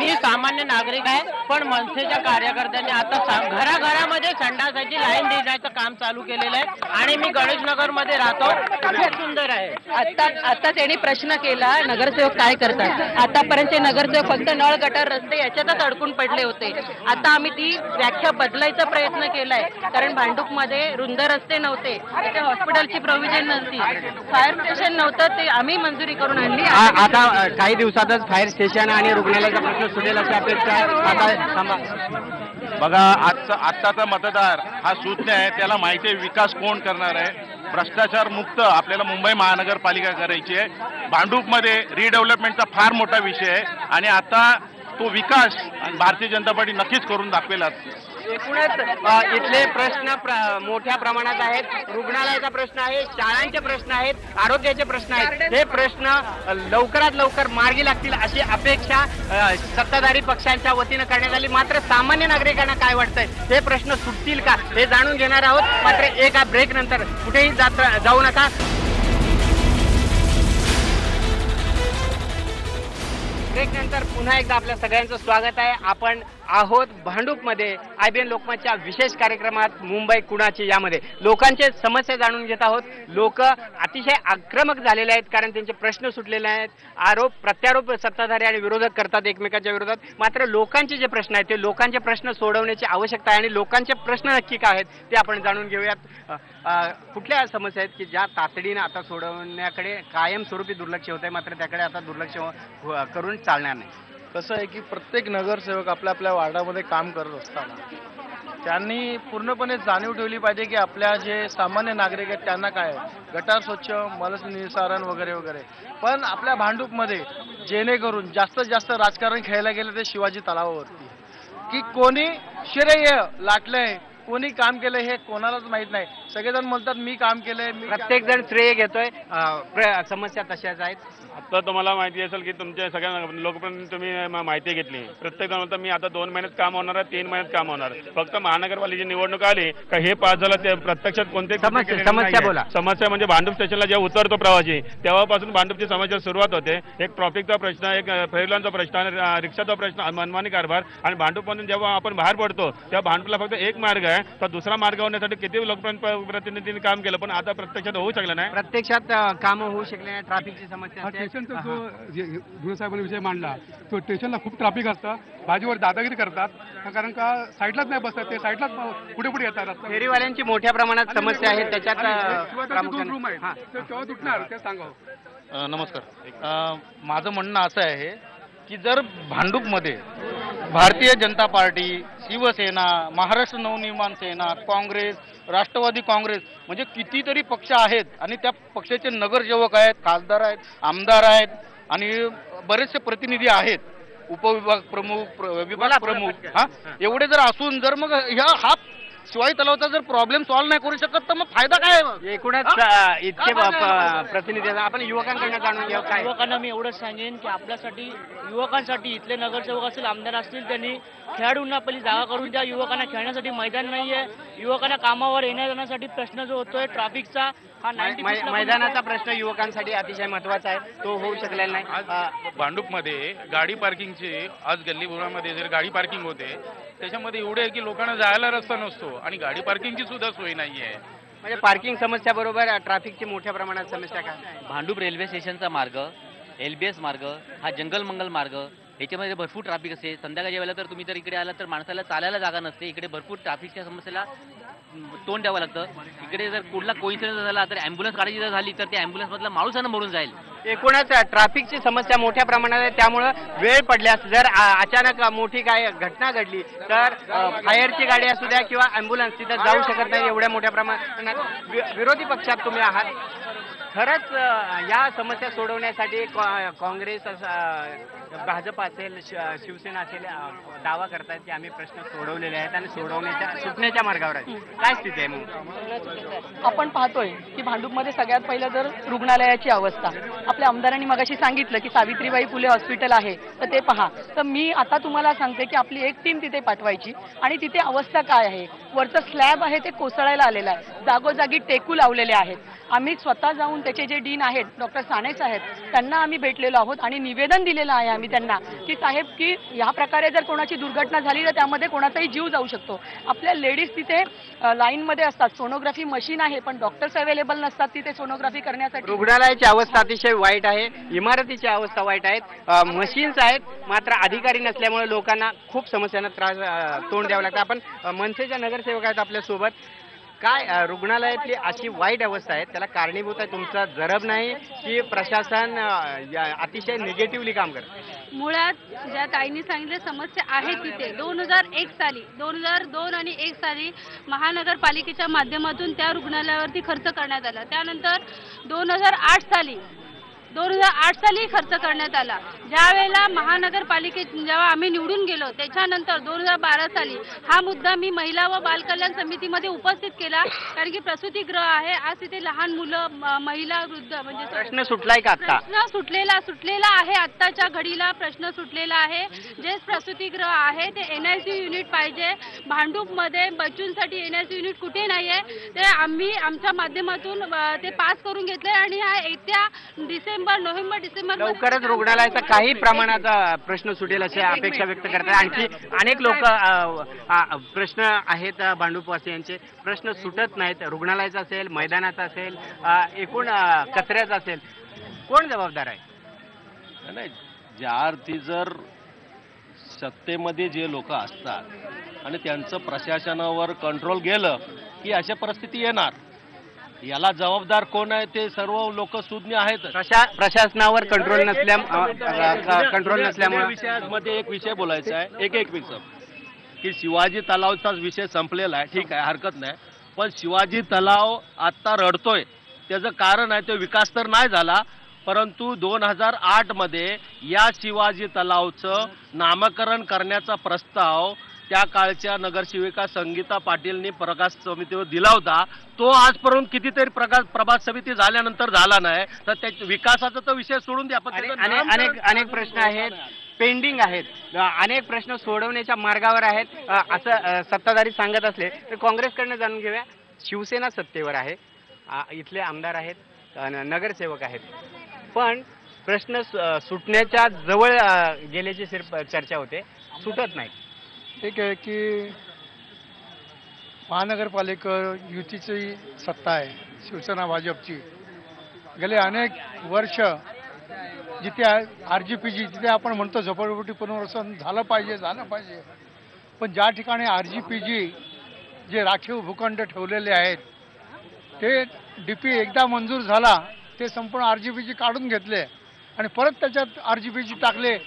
मी सामान्य नागरिक आहे, पण मनसेच्या कार्यकर्त्यांनी आता घराघरामध्ये संडासाची लाईन देण्याचं काम चालू केलेलं आहे आणि मी गणेशनगर मध्ये राहतो. खूप सुंदर आहे. आता त्यांनी प्रश्न केला नगरसेवक काय करतात. आतापर्यंत नगरसेवक फक्त नळ गटार रस्ते याच्यातच अडकून पडले होते. आता आम्ही ती व्याख्या बदलायचा प्रयत्न केलाय, कारण भांडूपमध्ये रुंद रस्ते नव्हते, तिथे हॉस्पिटलची प्रोव्हिजन नव्हती, फायर स्टेशन नव्हतं, ते आम्ही मंजुरी करून आणली. आता काही दिवसातच फायर स्टेशन आणि रुग्णालयाचा प्रश्न सुटेल अशी अपेक्षा आहे. बघा, आजचा मतदार हा शून्य आहे. त्याला माहिती आहे विकास कोण करणार आहे. भ्रष्टाचार मुक्त आपल्याला मुंबई महानगरपालिका करायची आहे. भांडूपमध्ये रिडेव्हलपमेंटचा फार मोठा विषय आहे आणि आता तो विकास भारतीय जनता पार्टी नक्कीच करून दाखवेलच. एकूणच इथले प्रश्न मोठ्या प्रमाणात आहेत. रुग्णालयाचा प्रश्न आहे, शाळांचे प्रश्न आहेत, आरोग्याचे प्रश्न आहेत. हे प्रश्न लवकरात लवकर मार्गी लागतील अशी अपेक्षा सत्ताधारी पक्षांच्या वतीनं करण्यात आली. मात्र सामान्य नागरिकांना काय वाटतंय, हे प्रश्न सुटतील का हे जाणून घेणार आहोत. मात्र एका ब्रेक नंतर कुठेही जाऊ नका. ब्रेक नंतर पुन्हा एकदा आपल्या सगळ्यांचं स्वागत आहे. आपण आहोत भांडूपमध्ये IBN लोकमतच्या विशेष कार्यक्रमात मुंबई कुणाची यामध्ये लोकांचे समस्या जाणून घेत आहोत. लोक अतिशय आक्रमक झालेले आहेत, कारण त्यांचे प्रश्न सुटलेले आहेत. आरोप प्रत्यारोप सत्ताधारी आणि विरोधक करतात एकमेकांच्या विरोधात. मात्र लोकांचे जे प्रश्न आहेत ते लोकांचे प्रश्न सोडवण्याची आवश्यकता आहे आणि लोकांचे प्रश्न नक्की काय आहेत ते आपण जाणून घेऊयात. कुठल्या समस्या आहेत की ज्या तातडीनं आता सोडवण्याकडे कायमस्वरूपी दुर्लक्ष होत आहे, मात्र त्याकडे आता दुर्लक्ष करून चालणार नाही. कसं आहे की प्रत्येक नगरसेवक आपल्या आपल्या वार्डामध्ये काम करत असताना त्यांनी पूर्णपणे जाणीव ठेवली पाहिजे की आपल्या जे सामान्य नागरिक आहेत त्यांना काय गटार स्वच्छ, मलनिसारण वगैरे वगैरे. पण आपल्या भांडूपमध्ये जेणेकरून जास्तीत जास्त राजकारण खेळायला गेलं ते शिवाजी तलावावरती, की कोणी श्रेय लाटलंय, कोणी काम केलंय हे कोणालाच माहित नाही. सगळेजण म्हणतात मी काम केलंय, प्रत्येक जण श्रेय घेतोय. समस्या तशाच आहेत. आता तुम्हाला माहिती असेल की तुमच्या सगळ्या लोकप्रतिनिधी तुम्ही माहिती घेतली. प्रत्येक जण म्हणतात मी आता 2 महिन्यात काम होणार आहे, 3 महिन्यात काम होणार. फक्त महानगरपालिकेची निवडणूक आली का हे पास झालं, ते प्रत्यक्षात कोणते समस्या बोला. समस्या म्हणजे भांडूप स्टेशनला जेव्हा उतरतो प्रवासी तेव्हापासून भांडूपची समस्या सुरुवात होते. एक ट्रॉफिकचा प्रश्न, एक फेरीलांचा प्रश्न, रिक्षाचा प्रश्न, मनमानी कारभार. आणि भांडूपमधून जेव्हा आपण बाहेर पडतो तेव्हा भांडूपला फक्त एक मार्ग आहे, तर दुसरा मार्ग होण्यासाठी किती लोकप्रतिनिधींनी काम केलं, पण आता प्रत्यक्षात होऊ शकलं नाही. प्रत्यक्षात काम होऊ शकले नाही. ट्रॅफिकची समस्या स्टेशनचा जो गुरुसाहेबांनी विषय मांडला तो स्टेशनला खूप ट्रॅफिक असतं. बाजूवर दादागिरी करतात, कारण का साईडलाच नाही बसतात, ते साईडलाच पुढे पुढे येतात. फेरीवाल्यांची मोठ्या प्रमाणात समस्या आहे. त्याच्यात 2 रूम आहेत, तेव्हा तुटणार ते सांगावं. नमस्कार. माझं म्हणणं असं आहे की जर भांडूपमध्ये भारतीय जनता पार्टी, शिवसेना, महाराष्ट्र नवनिर्माण सेना, काँग्रेस, राष्ट्रवादी काँग्रेस म्हणजे कितीतरी पक्ष आहेत आणि त्या पक्षाचे नगरसेवक आहेत, खासदार आहेत, आमदार आहेत आणि बरेचसे प्रतिनिधी आहेत, उपविभाग प्रमुख, विभाग प्रमुख, एवढे जर असून जर मग हा शिवाजी तलावाचा जर प्रॉब्लेम सॉल्व्ह नाही करू शकत तर मग फायदा काय? एकूणच इतके प्रतिनिधी आपण युवकांकडनं जाणून घेऊ. काय युवकांना मी एवढंच सांगेन की आपल्यासाठी युवकांसाठी इथले नगरसेवक असतील, आमदार असतील, त्यांनी खेळाडूंना पहिली जागा करून द्या. युवकांना खेळण्यासाठी मैदान नाहीये. युवकांना कामावर येण्या जाण्यासाठी प्रश्न जो होतोय ट्रॅफिकचा, हा मैदानाचा प्रश्न युवकांसाठी अतिशय महत्वाचा आहे, तो होऊ शकलेला नाही. आज भांडूपमध्ये गाडी पार्किंगचे, आज गल्लीबोळामध्ये जर गाडी पार्किंग होते त्याच्यामध्ये एवढे आहे की लोकांना जायला रस्ता नसतो आणि गाडी पार्किंगची सुद्धा सोय नाही आहे. म्हणजे पार्किंग समस्या बरोबर ट्रॅफिकची मोठ्या प्रमाणात समस्या काय? भांडूप रेल्वे स्टेशनचा मार्ग, LBS मार्ग, हा जंगल मंगल मार्ग, याच्यामध्ये भरपूर ट्रॅफिक असते. संध्याकाळच्या वेळेला तर तुम्ही जर इकडे आला तर माणसाला चालायला जागा नसते. इकडे भरपूर ट्रॅफिकच्या समस्येला तोंड द्यावं लागतं. इकडे जर कुठला कोइन्सिडन्स झाला तर ॲम्ब्युलन्स काढायची जर झाली तर त्या ॲम्ब्युलन्समधला माणूसानं मरून जाईल. एकूणच ट्रॅफिकची समस्या मोठ्या प्रमाणात आहे. त्यामुळं वेळ पडल्यास जर अचानक मोठी काय घटना घडली तर फायरची गाडी असू द्या किंवा ॲम्ब्युलन्स तिथं जाऊ शकत नाही. एवढ्या मोठ्या प्रमाणात विरोधी पक्षात तुम्ही आहात. खरंच या समस्या सोडवण्यासाठी काँग्रेस, भाजप असेल, शिवसेना असेल दावा करतात की आम्ही प्रश्न सोडवलेले आहेत आणि सुटण्याच्या मार्गावर आहे. काय स्थिती आहे मग? आपण पाहतोय की भांडूपमध्ये सगळ्यात पहिलं जर रुग्णालयाची अवस्था, आपल्या आमदारांनी मगाशी सांगितलं की सावित्रीबाई फुले हॉस्पिटल आहे तर ते पहा. तर मी आता तुम्हाला सांगते की आपली एक टीम तिथे पाठवायची आणि तिथे अवस्था काय आहे. वरचं स्लॅब आहे ते कोसळायला आलेलं आहे, जागोजागी टेकू लावलेले आहेत आम्ही स्वतः जाऊन त्याचे जे डीन आहेत डॉक्टर साने साहेब त्यांना आम्ही भेटलेलो आहोत आणि निवेदन दिलेलं आहे आम्ही त्यांना की साहेब की ह्या प्रकारे जर कोणाची दुर्घटना झाली तर त्यामध्ये कोणाचाही जीव जाऊ शकतो. आपल्या लेडीज तिथे लाईनमध्ये असतात, सोनोग्राफी मशीन आहे पण डॉक्टर्स अवेलेबल नसतात तिथे सोनोग्राफी करण्यासाठी. रुग्णालयाची अवस्था अतिशय वाईट आहे, इमारतीची अवस्था वाईट आहेत, मशीन्स आहेत, मात्र अधिकारी नसल्यामुळे लोकांना खूप समस्यांना तोंड द्यावं लागतं. आपण मनसेच्या नगरसेवक आहेत आपल्यासोबत. काय रुग्णालयातली अशी वाईट अवस्था आहे त्याला कारणीभूत आहे तुमचा जरब नाही की प्रशासन अतिशय निगेटिव्हली काम करतं? मुळात ज्या ताईंनी सांगितले समस्या आहे तिथे 2001 साली 2002 आणि 1 साली महानगरपालिकेच्या माध्यमातून त्या रुग्णालयावरती खर्च करण्यात आला. त्यानंतर 2008 साली खर्च करण्यात आला. ज्या वेळेला महानगरपालिकेत जेव्हा आम्ही निवडून गेलो त्याच्यानंतर 2012 साली हा मुद्दा मी महिला व बालकल्याण समितीमध्ये उपस्थित केला. कारण की प्रसूतिगृह आहे, आज तिथे लहान मुलं, महिला, वृद्ध म्हणजे प्रश्न सुटलाय का आता? प्रश्न सुटलेला आहे. आत्ताच्या घडीला प्रश्न सुटलेला आहे. जे प्रसूतिगृह आहे ते NICU युनिट पाहिजे. भांडूपमध्ये बच्चूंसाठी NICU युनिट कुठे नाहीये. ते आम्ही आमच्या माध्यमातून ते पास करून घेतले आणि हा येत्या नोव्हेंबर डिसेंबर लवकरच रुग्णालयाचा काही प्रमाणात प्रश्न सुटेल अशी अपेक्षा व्यक्त करतात. आणखी अनेक लोक प्रश्न आहेत भांडूपवासियांचे, प्रश्न सुटत नाहीत. रुग्णालयाचा असेल, मैदानाचा असेल, एकूण कचऱ्याचा असेल, कोण जबाबदार आहे? नाही, ज्या अर्थी जर सत्तेमध्ये जे लोक असतात आणि त्यांचं प्रशासनावर कंट्रोल गेलं की अशा परिस्थिती येणार. याला जबाबदार कोण आहे ते सर्व लोक सुज्ञ आहेत. प्रशासनावर कंट्रोल नसल्यामुळे विषयामध्ये एक विषय बोलायचा आहे, एक विषय की शिवाजी तलावचा विषय संपलेला आहे, ठीक आहे, हरकत नाही. पण शिवाजी तलाव आत्ता रडतोय त्याचं कारण आहे तो विकास तर नाही झाला, परंतु 2008 मध्ये या शिवाजी तलावचं नामकरण करण्याचा प्रस्ताव त्या काळच्या नगरसेविका संगीता पाटीलनी प्रकाश समितीवर दिला होता. तो आजपर्यंत कितीतरी प्रभात समिती झाल्यानंतर झाला नाही. तर त्या विकासाचा तो विषय सोडून द्या. अनेक प्रश्न आहेत, पेंडिंग आहेत, अनेक प्रश्न सोडवण्याच्या मार्गावर आहेत असं सत्ताधारी सांगत असले तर काँग्रेसकडनं जाणून घेऊया. शिवसेना सत्तेवर आहे, इथले आमदार आहेत, नगरसेवक आहेत, पण प्रश्न सुटण्याच्या जवळ गेल्याची चर्चा होते, सुटत नाही. एक आहे की महानगरपालिका युतीची सत्ता आहे, शिवसेना भाजपची. गेले अनेक वर्ष जिथे RGPG जिथे आपण म्हणतो झोपडपट्टी पुनर्वसन झालं पाहिजे, पण ज्या ठिकाणी RGPG जे राखीव भूखंड ठेवलेले आहेत ते DP एकदा मंजूर झाला ते संपूर्ण RGPG काढून घेतले आणि परत त्याच्यात RGPG टाकले.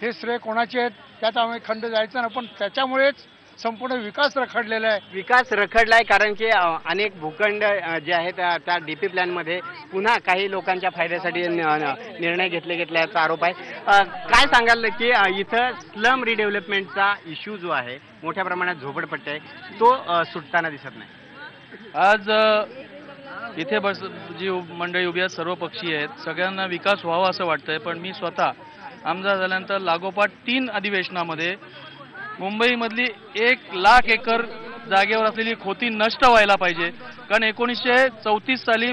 हे श्रेय कोणाचे आहेत त्यात आम्ही खंड जायचं नाही, पण त्याच्यामुळेच संपूर्ण विकास रखडलेला आहे. विकास रखडलाय कारण की अनेक भूखंड जे आहेत त्या DP प्लॅनमध्ये पुन्हा काही लोकांच्या फायद्यासाठी निर्णय घेतल्याचा आरोप आहे. काय सांगाल की इथं स्लम रिडेव्हलपमेंटचा इश्यू जो आहे, मोठ्या प्रमाणात झोपडपट्टी आहे, तो सुटताना दिसत नाही. आज इथे जी मंडळी उभी आहेत सर्व पक्षी आहेत, सगळ्यांना विकास व्हावा असं वाटतंय. पण मी स्वतः आमदार झाल्यानंतर लागोपाठ 3 अधिवेशनामध्ये मुंबईमधली 1,00,000 एकर जागेवर असलेली खोती नष्ट व्हायला पाहिजे. कारण 1934 साली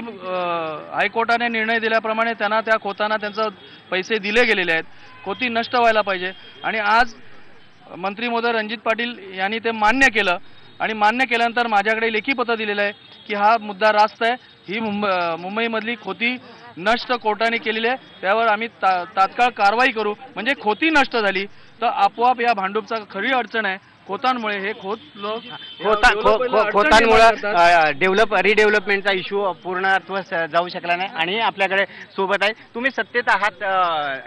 हायकोर्टाने निर्णय दिल्याप्रमाणे त्यांना त्या खोतांना त्यांचं पैसे दिले गेलेले आहेत. खोती नष्ट व्हायला पाहिजे आणि आज मंत्री महोदय रणजित पाटील यांनी ते मान्य केलं आणि मान्य केल्यानंतर माझ्याकडे लेखी पत्र दिलेलं आहे की हा मुद्दा रास्त आहे. ही मुंबईमधली खोती नष्ट कोर्टाने केलेली आहे, त्यावर आम्ही तात्काळ कारवाई करू. म्हणजे खोती नष्ट झाली तर आपोआप या भांडूपचा खरी अडचण आहे खोतांमुळे. हे खोतांमुळे रिडेव्हलपमेंटचा इश्यू पूर्णत्व जाऊ शकला नाही. आणि आपल्याकडे सोबत आहे, तुम्ही सत्तेत आहात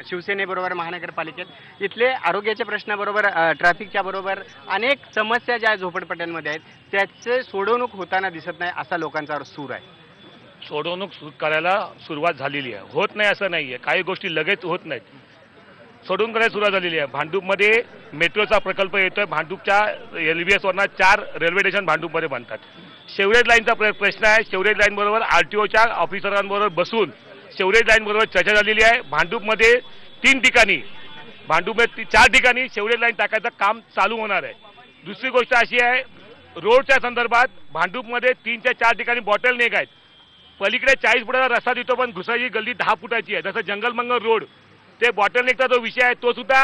शिवसेनेबरोबर महानगरपालिकेत, इथले आरोग्याच्या प्रश्नाबरोबर ट्रॅफिकच्या बरोबर अनेक समस्या ज्या झोपडपट्ट्यांमध्ये आहेत त्याचे सोडवणूक होताना दिसत नाही असा लोकांचा सूर आहे. सोडवणूक करायला सुरुवात झालेली आहे, होत नाही असं नाही आहे. काही गोष्टी लगेच होत नाहीत, सोडून करायला सुरुवात झालेली आहे. भांडूपमध्ये मेट्रोचा प्रकल्प येतोय. भांडूपच्या LBS वरनं 4 रेल्वे स्टेशन भांडूपमध्ये बनतात. शेवरेज लाईनचा प्रश्न आहे. शेवरेज लाईन बरोबर RTOच्या ऑफिसरांबरोबर बसून शेवरेज लाईन बरोबर चर्चा झालेली आहे. भांडूपमध्ये 3 ठिकाणी, भांडूपमध्ये 4 ठिकाणी शेवरेज लाईन टाकायचं काम चालू होणार आहे. दुसरी गोष्ट अशी आहे, रोडच्या संदर्भात भांडूपमध्ये 3 ते 4 ठिकाणी बॉटल नेक आहेत. पलीकडे 40 फुटाचा रस्ता देतो पण घुसाची गल्ली 10 फुटाची आहे. जसं जंगल मंगल रोड ते बॉटलनेकचा जो विषय आहे तो सुद्धा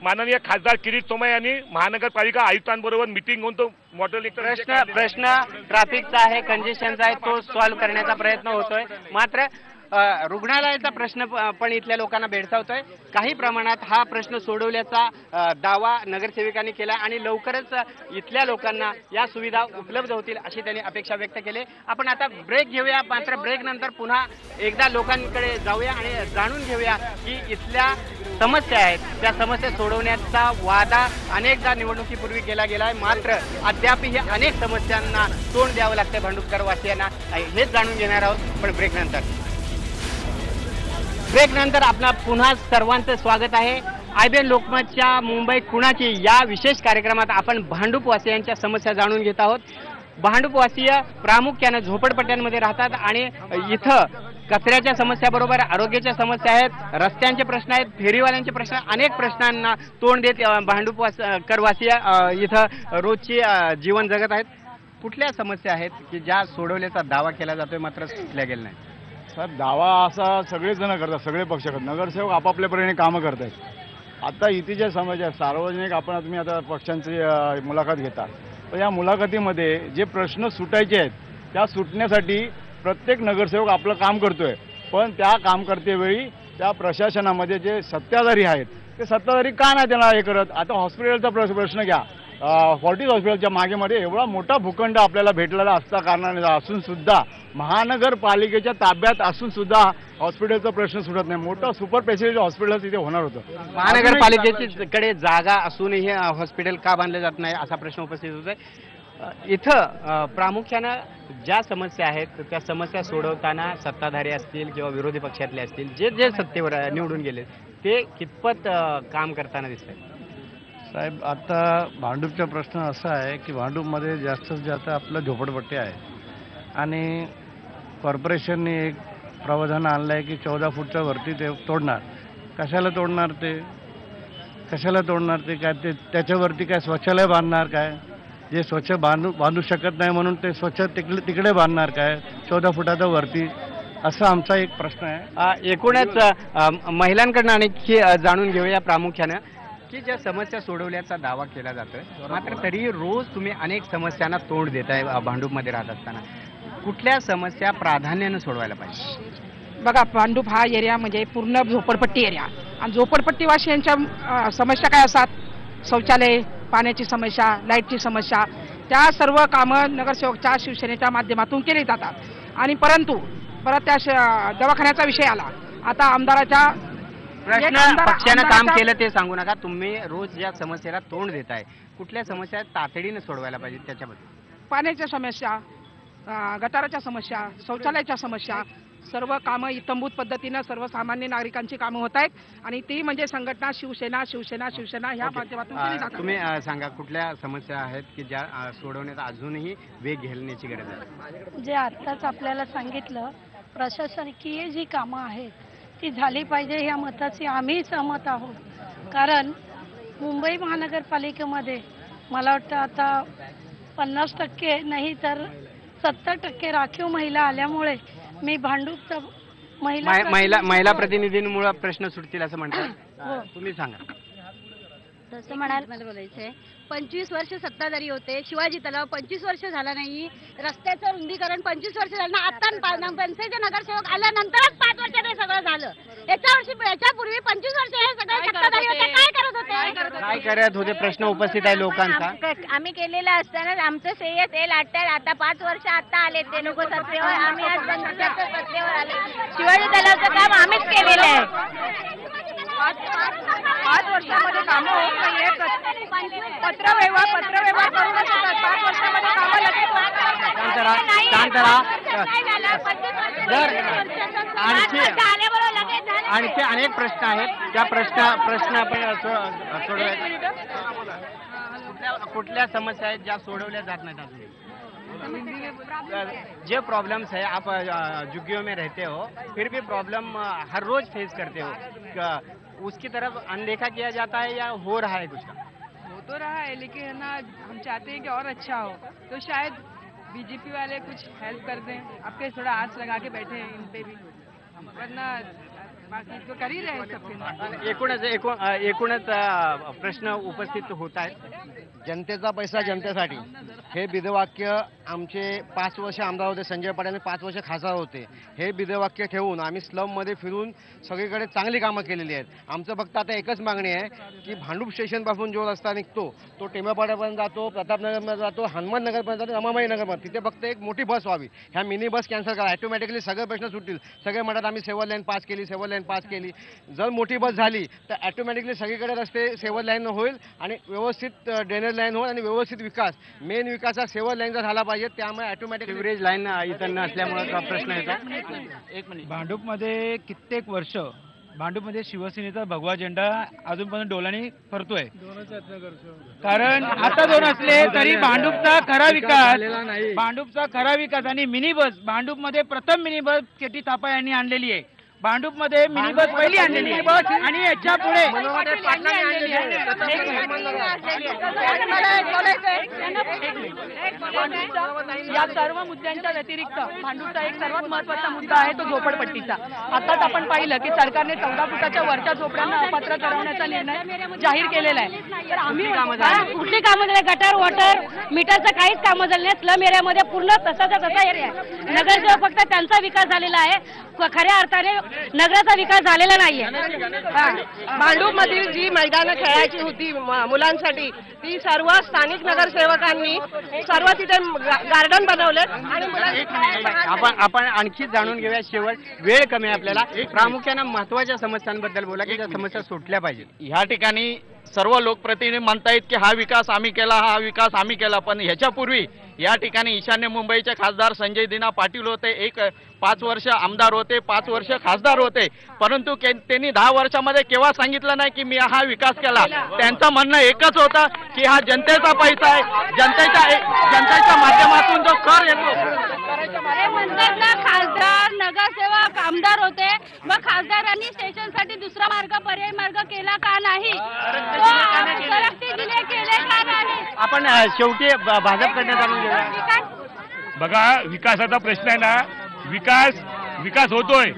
माननीय खासदार किरीट सोमय्या यांनी महानगरपालिका आयुक्तांबरोबर मिटिंग होऊन तो बॉटलनेकचा प्रश्न ट्रॅफिकचा आहे, कंजेशनचा आहे, तो सॉल्व्ह करण्याचा प्रयत्न होतोय. मात्र रुग्णालयाचा प्रश्न पण इथल्या लोकांना भेडसावतोय. काही प्रमाणात हा प्रश्न सोडवल्याचा दावा नगरसेवकांनी केला आणि लवकरच इथल्या लोकांना या सुविधा उपलब्ध होतील अशी त्यांनी अपेक्षा व्यक्त केली. आपण आता ब्रेक घेऊया, मात्र ब्रेक नंतर पुन्हा एकदा लोकांकडे जाऊया आणि जाणून घेऊया की इथल्या समस्या आहेत त्या समस्या सोडवण्याचा वादा अनेकदा निवडणुकीपूर्वी केला गेला आहे. मात्र अद्यापही अनेक समस्यांना तोंड द्यावं लागतं भांडुपकर वासियांना. हेच जाणून घेणार आहोत पण ब्रेक नंतर आपला पुन्हा सर्वांचं स्वागत आहे. IBN लोकमतच्या मुंबई कुणाची या विशेष कार्यक्रमात आपण भांडुपवासियांच्या समस्या जाणून घेत आहोत. भांडुपवासीय प्रामुख्याने झोपडपट्ट्यांमध्ये राहतात आणि इथं कचऱ्याच्या समस्याबरोबर आरोग्याच्या समस्या आहेत, रस्त्यांचे प्रश्न आहेत, फेरीवाल्यांचे प्रश्न, अनेक प्रश्नांना तोंड देत भांडुपकरवासीय इथं रोजची जीवन जगत आहेत. कुठल्या समस्या आहेत की ज्या सोडवल्याचा दावा केला जातोय मात्र सुटल्या गेल्या नाही? सर, दावा असा सगळेच जण करतात, सगळे पक्ष करतात, नगरसेवक आपापल्यापरीने कामं करत आहेत. आता इथे ज्या समस्या सार्वजनिक आपण तुम्ही आता पक्षांची मुलाखत घेता, तर या मुलाखतीमध्ये जे प्रश्न सुटायचे आहेत त्या सुटण्यासाठी प्रत्येक नगरसेवक आपलं काम करतोय. पण त्या काम करतेवेळी त्या प्रशासनामध्ये जे सत्ताधारी आहेत ते सत्ताधारी का नाही त्यांना हे करत? आता हॉस्पिटलचा प्रश्न घ्या. फोर्टिस हॉस्पिटलच्या मागेमध्ये एवढा मोठा भूखंड आपल्याला भेटलेला असता कारणाने असून सुद्धा महानगरपालिकेच्या ताब्यात असून सुद्धा हॉस्पिटलचा प्रश्न सुटत नाही. मोठं सुपर स्पेशालिटी हॉस्पिटल तिथे होणार होतं. महानगरपालिकेकडे जागा असूनही हॉस्पिटल का बांधले जात नाही असा प्रश्न उपस्थित होतोय. इथं प्रामुख्यानं ज्या समस्या आहेत त्या समस्या सोडवताना सत्ताधारी असतील किंवा विरोधी पक्षातले असतील जे जे सत्तेवर निवडून गेले ते कितपत काम करताना दिसतंय? साहेब, आता भांडूपचा प्रश्न असा आहे की भांडूपमध्ये जास्तीत जास्त आपलं झोपडपट्टी आहे आणि कॉर्पोरेशनने एक प्रावधान आणलं आहे की 14 फूटच्या वरती ते तोडणार. कशाला तोडणार ते? काय ते त्याच्यावरती काय शौचालय बांधणार काय? जे स्वच्छ बांधू शकत नाही म्हणून ते स्वच्छ तिकडे बांधणार काय 14 फुटाच्या वरती? असा आमचा एक प्रश्न आहे. एकूणच महिलांकडनं आणखी जाणून घेऊया प्रामुख्यानं की ज्या समस्या सोडवल्याचा दावा केला जातोय मात्र तरी रोज तुम्ही अनेक समस्यांना तोंड देताय भांडूपमध्ये राहत असताना. कुठल्या समस्या प्राधान्यानं सोडवायला पाहिजे? बघा, भांडूप हा एरिया म्हणजे पूर्ण झोपडपट्टी एरिया आणि झोपडपट्टीवासियांच्या समस्या काय असतात? शौचालय, पाण्याची समस्या, लाईटची समस्या, त्या सर्व कामं नगरसेवकच्या शिवसेनेच्या माध्यमातून केली जातात. आणि परंतु परत त्या दवाखान्याचा विषय आला. आता आमदाराच्या पक्षानं काम केलं ते सांगू नका, तुम्ही रोज या समस्येला तोंड देताय. कुठल्या समस्या तातडीने सोडवायला पाहिजे त्याच्याबद्दल? पाण्याच्या समस्या, गटाराच्या समस्या, शौचालयाच्या समस्या, सर्व कामं इत्थंभूत पद्धतीनं सर्वसामान्य नागरिकांची कामं होत आहेत आणि ती म्हणजे संघटना शिवसेना ह्या माध्यमातून केली जातात. तुम्ही सांगा कुठल्या समस्या आहेत की ज्या सोडवण्यात अजूनही वेग घेण्याची गरज आहे? जे आत्ताच आपल्याला सांगितलं, प्रशासकीय जी कामं आहेत ती झाली पाहिजे ह्या मताची आम्ही सहमत आहोत. कारण मुंबई महानगरपालिकेमध्ये मला वाटतं आता 50% नाही तर 70% राखीव महिला आल्यामुळे मी भांडूपचा महिला प्रतिनिधींमुळे प्रश्न सुटतील असं म्हणतात. तुम्ही सांगा. तसं म्हणाल मला बोलायचंय, 25 वर्ष सत्ताधारी होते. शिवाजी तलाव 25 वर्ष झाला नाही, रस्त्याचं रुंदीकरण 25 वर्ष झालं ना. आता पंचायत नगरसेवक आल्यानंतरच 5 वर्षात हे सगळं झालं. याच्यापूर्वी 25 वर्ष हे सगळे सत्ताधारी होते. काय करत होते? प्रश्न उपस्थित आहे लोकांचा. आम्ही केलेला असताना आमचं श्रेय ते लाटतात. आता 5 वर्ष आता आले ते लोक सत्तेवर, आम्ही आज सत्तेवर आले. शिवाजी तलावचं काम आम्हीच केलेलं आहे. 5 वर्षामध्ये कामं होत नाहीये. पत्रव्यवहार करून 5 वर्षामध्ये कामं लगेच आणखी अनेक प्रश्न आहेत त्या प्रश्न आपण सोडवायचे. कुठल्या समस्या आहेत ज्या सोडवल्या जात नाहीत अजून? जे प्रॉब्लम्स है आप झुग्गियों में रहते हो फिर भी प्रॉब्लम हर रोज फेस करते हो, उसकी तरफ अनदेखा किया जाता है या हो रहा है कुछ? हो तो रहा है लेकिन है ना, हम चाहते हैं कि और अच्छा हो. तो शायद बीजेपी वाले कुछ हेल्प कर दें, आपके थोड़ा आस लगा के बैठे हैं इन पे भी, वरना बाकी तो कर ही रहे हैं सबके। एकूणच प्रश्न उपस्थित होत आहेत। जनतेचा पैसा जनतेसाठी हे बिदवाक्य आमचे 5 वर्ष आमदार होते, संजय पाटील 5 वर्ष खासदार होते, हे बिदवाक्य ठेवून आम्ही स्लममध्ये फिरून सगळीकडे चांगली कामं केलेली आहेत। आमचं फक्त आता एकच मागणी आहे की भांडूप स्टेशनपासून जो रस्ता निघतो तो टेंबापाड्यापर्यंत जातो, प्रतापनगरमध्ये जातो, हनुमाननगरपर्यंत जातो, रमाबाई नगरपर्यंत, तिथे फक्त एक मोठी बस व्हावी। ह्या मिनी बस कॅन्सल करा, ऑटोमॅटिकली सगळे प्रश्न सुटतील। सगळे म्हणतात आम्ही सेवर लाईन पास केली, सेवर लाईन पास केली। जर मोठी बस झाली तर ऑटोमॅटिकली सगळीकडे रस्ते सेवर लाईन होईल आणि व्यवस्थित ड्रेनेज लाईन होईल आणि व्यवस्थित विकास, मेन विकास हा सेवर लाईनचा झाला पाहिजे। त्यामुळे ऑटोमॅटिक सिवरेज लाईन इथं नसल्यामुळे प्रश्न येतात। एक मिनिट, भांडूपमध्ये कित्येक वर्ष भांडूपमध्ये शिवसेनेचा भगवा झेंडा अजूनपर्यंत डोलाने फरतोय, कारण आता 2 असले तरी भांडूपचा खरा विकास आणि मिनी बस, भांडूपमध्ये प्रथम मिनी बस केटी थापा यांनी आणलेली आहे। भांडूपमध्ये मिनी बस पहिली आणलेली आहे आणि याच्या पुढे या सर्व मुद्द्यांच्या व्यतिरिक्त भांडूपचा एक सर्वात महत्त्वाचा मुद्दा आहे तो झोपडपट्टीचा। आताच आपण पाहिलं की सरकारने 14 फुटाच्या वरच्या झोपड्यांना अपात्र करवण्याचा निर्णय जाहीर केलेला आहे। तर आम्ही कुठली कामं झाली, गटर वॉटर मीटरचं काहीच कामं झालं नाही। स्लम एरियामध्ये पूर्ण तसाचा तसा एरिया आहे। नगरसेवक फक्त त्यांचा विकास झालेला आहे, खऱ्या अर्थाने नगराचा विकास झालेला नाहीये। भांडूपमधील जी मैदानं खेळायची होती मुलांसाठी ती सर्व स्थानिक नगरसेवकांनी सर्व तिथे गार्डन बनवले आणि आपण आणखी जाणून घेऊया। शेवट वेळ कमी आहे आपल्याला, प्रामुख्याने महत्त्वाच्या समस्यांबद्दल बोला की ज्या समस्या सुटल्या पाहिजेत। ह्या ठिकाणी सर्व लोकप्रतिनिधी म्हणतायत की हा विकास आम्ही केला, हा विकास आम्ही केला, पण ह्याच्यापूर्वी या ठिकाणी ईशान्य मुंबईचे खासदार संजय दिना पाटील होते, 5 वर्ष आमदार होते, 5 वर्ष खासदार होते, परंतु त्यांनी 10 वर्षामध्ये केव्हा सांगितलं नाही की मी हा विकास केला। त्यांचं म्हणणं एकच होतं की हा जनतेचा पैसा आहे, जनतेच्या माध्यमातून जो कर येतो। खासदार नगरसेवक आमदार होते, मग खासदारांनी स्टेशनसाठी दुसरा मार्ग पर्यायी मार्ग केला का नाही, केले का नाही? आपण शेवटी भाजपकडे जाणून घेऊया। बघा, विकासाचा प्रश्न आहे ना, विकास होतोय।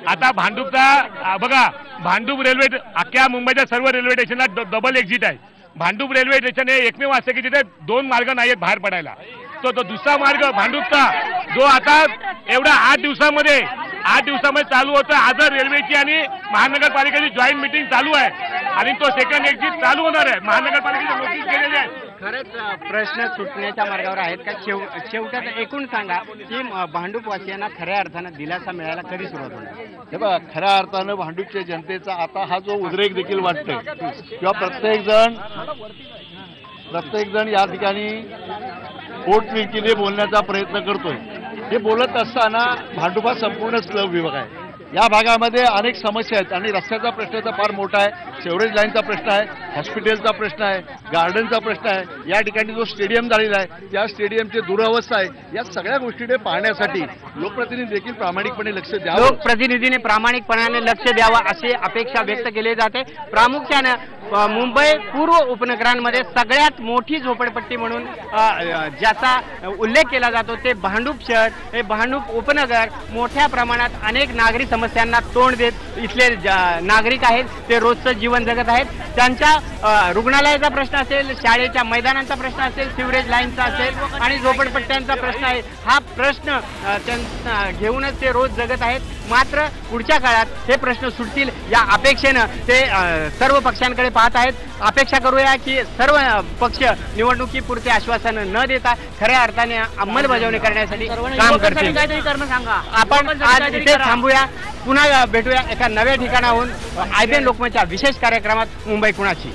आता भांडूपचा बघा, भांडूप रेल्वे अख्ख्या मुंबईच्या सर्व रेल्वे स्टेशनला डबल एक्झिट आहे। भांडूप रेल्वे स्टेशन हे एकमेव असं की जिथे 2 मार्ग नाहीत बाहेर पडायला। तो दुसरा मार्ग भांडूपचा जो आता एवढा 8 दिवसामध्ये चालू होतं। आज रेल्वेची आणि महानगरपालिकेची जॉईंट मीटिंग चालू आहे आणि तो सेकंड एक्झिट चालू होणार आहे। महानगरपालिकेची नोटीस केलेली आहे। खरंच प्रश्न सुटण्याच्या मार्गावर आहेत का? शेवटात एकूण सांगा की भांडूपवासियांना खऱ्या अर्थानं दिलासा मिळायला कधी सुरुवात होणार? हे बघा, खऱ्या अर्थानं भांडूपच्या जनतेचा आता हा जो उद्रेक देखील वाटतोय किंवा प्रत्येक जण या ठिकाणी पोटतिडकीने बोलण्याचा प्रयत्न करतोय। हे बोलत असताना भांडूप हा संपूर्ण स्लम विभाग आहे। या भागामध्ये अनेक समस्या आहेत आणि रस्त्याचा प्रश्न तर फार मोठा आहे, सेवरेज लाईनचा प्रश्न आहे, हॉस्पिटलचा प्रश्न आहे, गार्डनचा प्रश्न आहे। या ठिकाणी जो स्टेडियम झालेला आहे त्या स्टेडियमची दुरावस्था आहे। या सगळ्या गोष्टीकडे पाहण्यासाठी लोकप्रतिनिधी देखील प्रामाणिकपणे लक्ष द्यावं, लोकप्रतिनिधीने प्रामाणिकपणाने लक्ष द्यावं अशी अपेक्षा व्यक्त केली जाते। प्रामुख्यानं मुंबई पूर्व उपनगरांमध्ये सगळ्यात मोठी झोपडपट्टी म्हणून ज्याचा उल्लेख केला जातो ते भांडूप शहर, हे भांडूप उपनगर मोठ्या प्रमाणात अनेक नागरी समस्यांना तोंड देत इथले नागरिक आहेत ते रोजचं जीवन जगत आहेत। त्यांच्या रुग्णालयाचा प्रश्न असेल, शाळेच्या मैदानांचा प्रश्न असेल, सिवरेज लाईनचा असेल आणि झोपडपट्ट्यांचा प्रश्न आहे। हा प्रश्न घेऊनच ते रोज जगत आहेत। मात्र पुढच्या काळात हे प्रश्न सुटतील या अपेक्षेनं ते सर्व पक्षांकडे पाहत आहेत। अपेक्षा करूया की सर्व पक्ष निवडणुकीपुरते आश्वासन न देता खऱ्या अर्थाने अंमलबजावणी करण्यासाठी काम करतील। आपण आज इथे थांबूया, पुन्हा भेटूया एका नव्या ठिकाणाहून IBN लोकमतच्या विशेष कार्यक्रमात मुंबई कुणाची।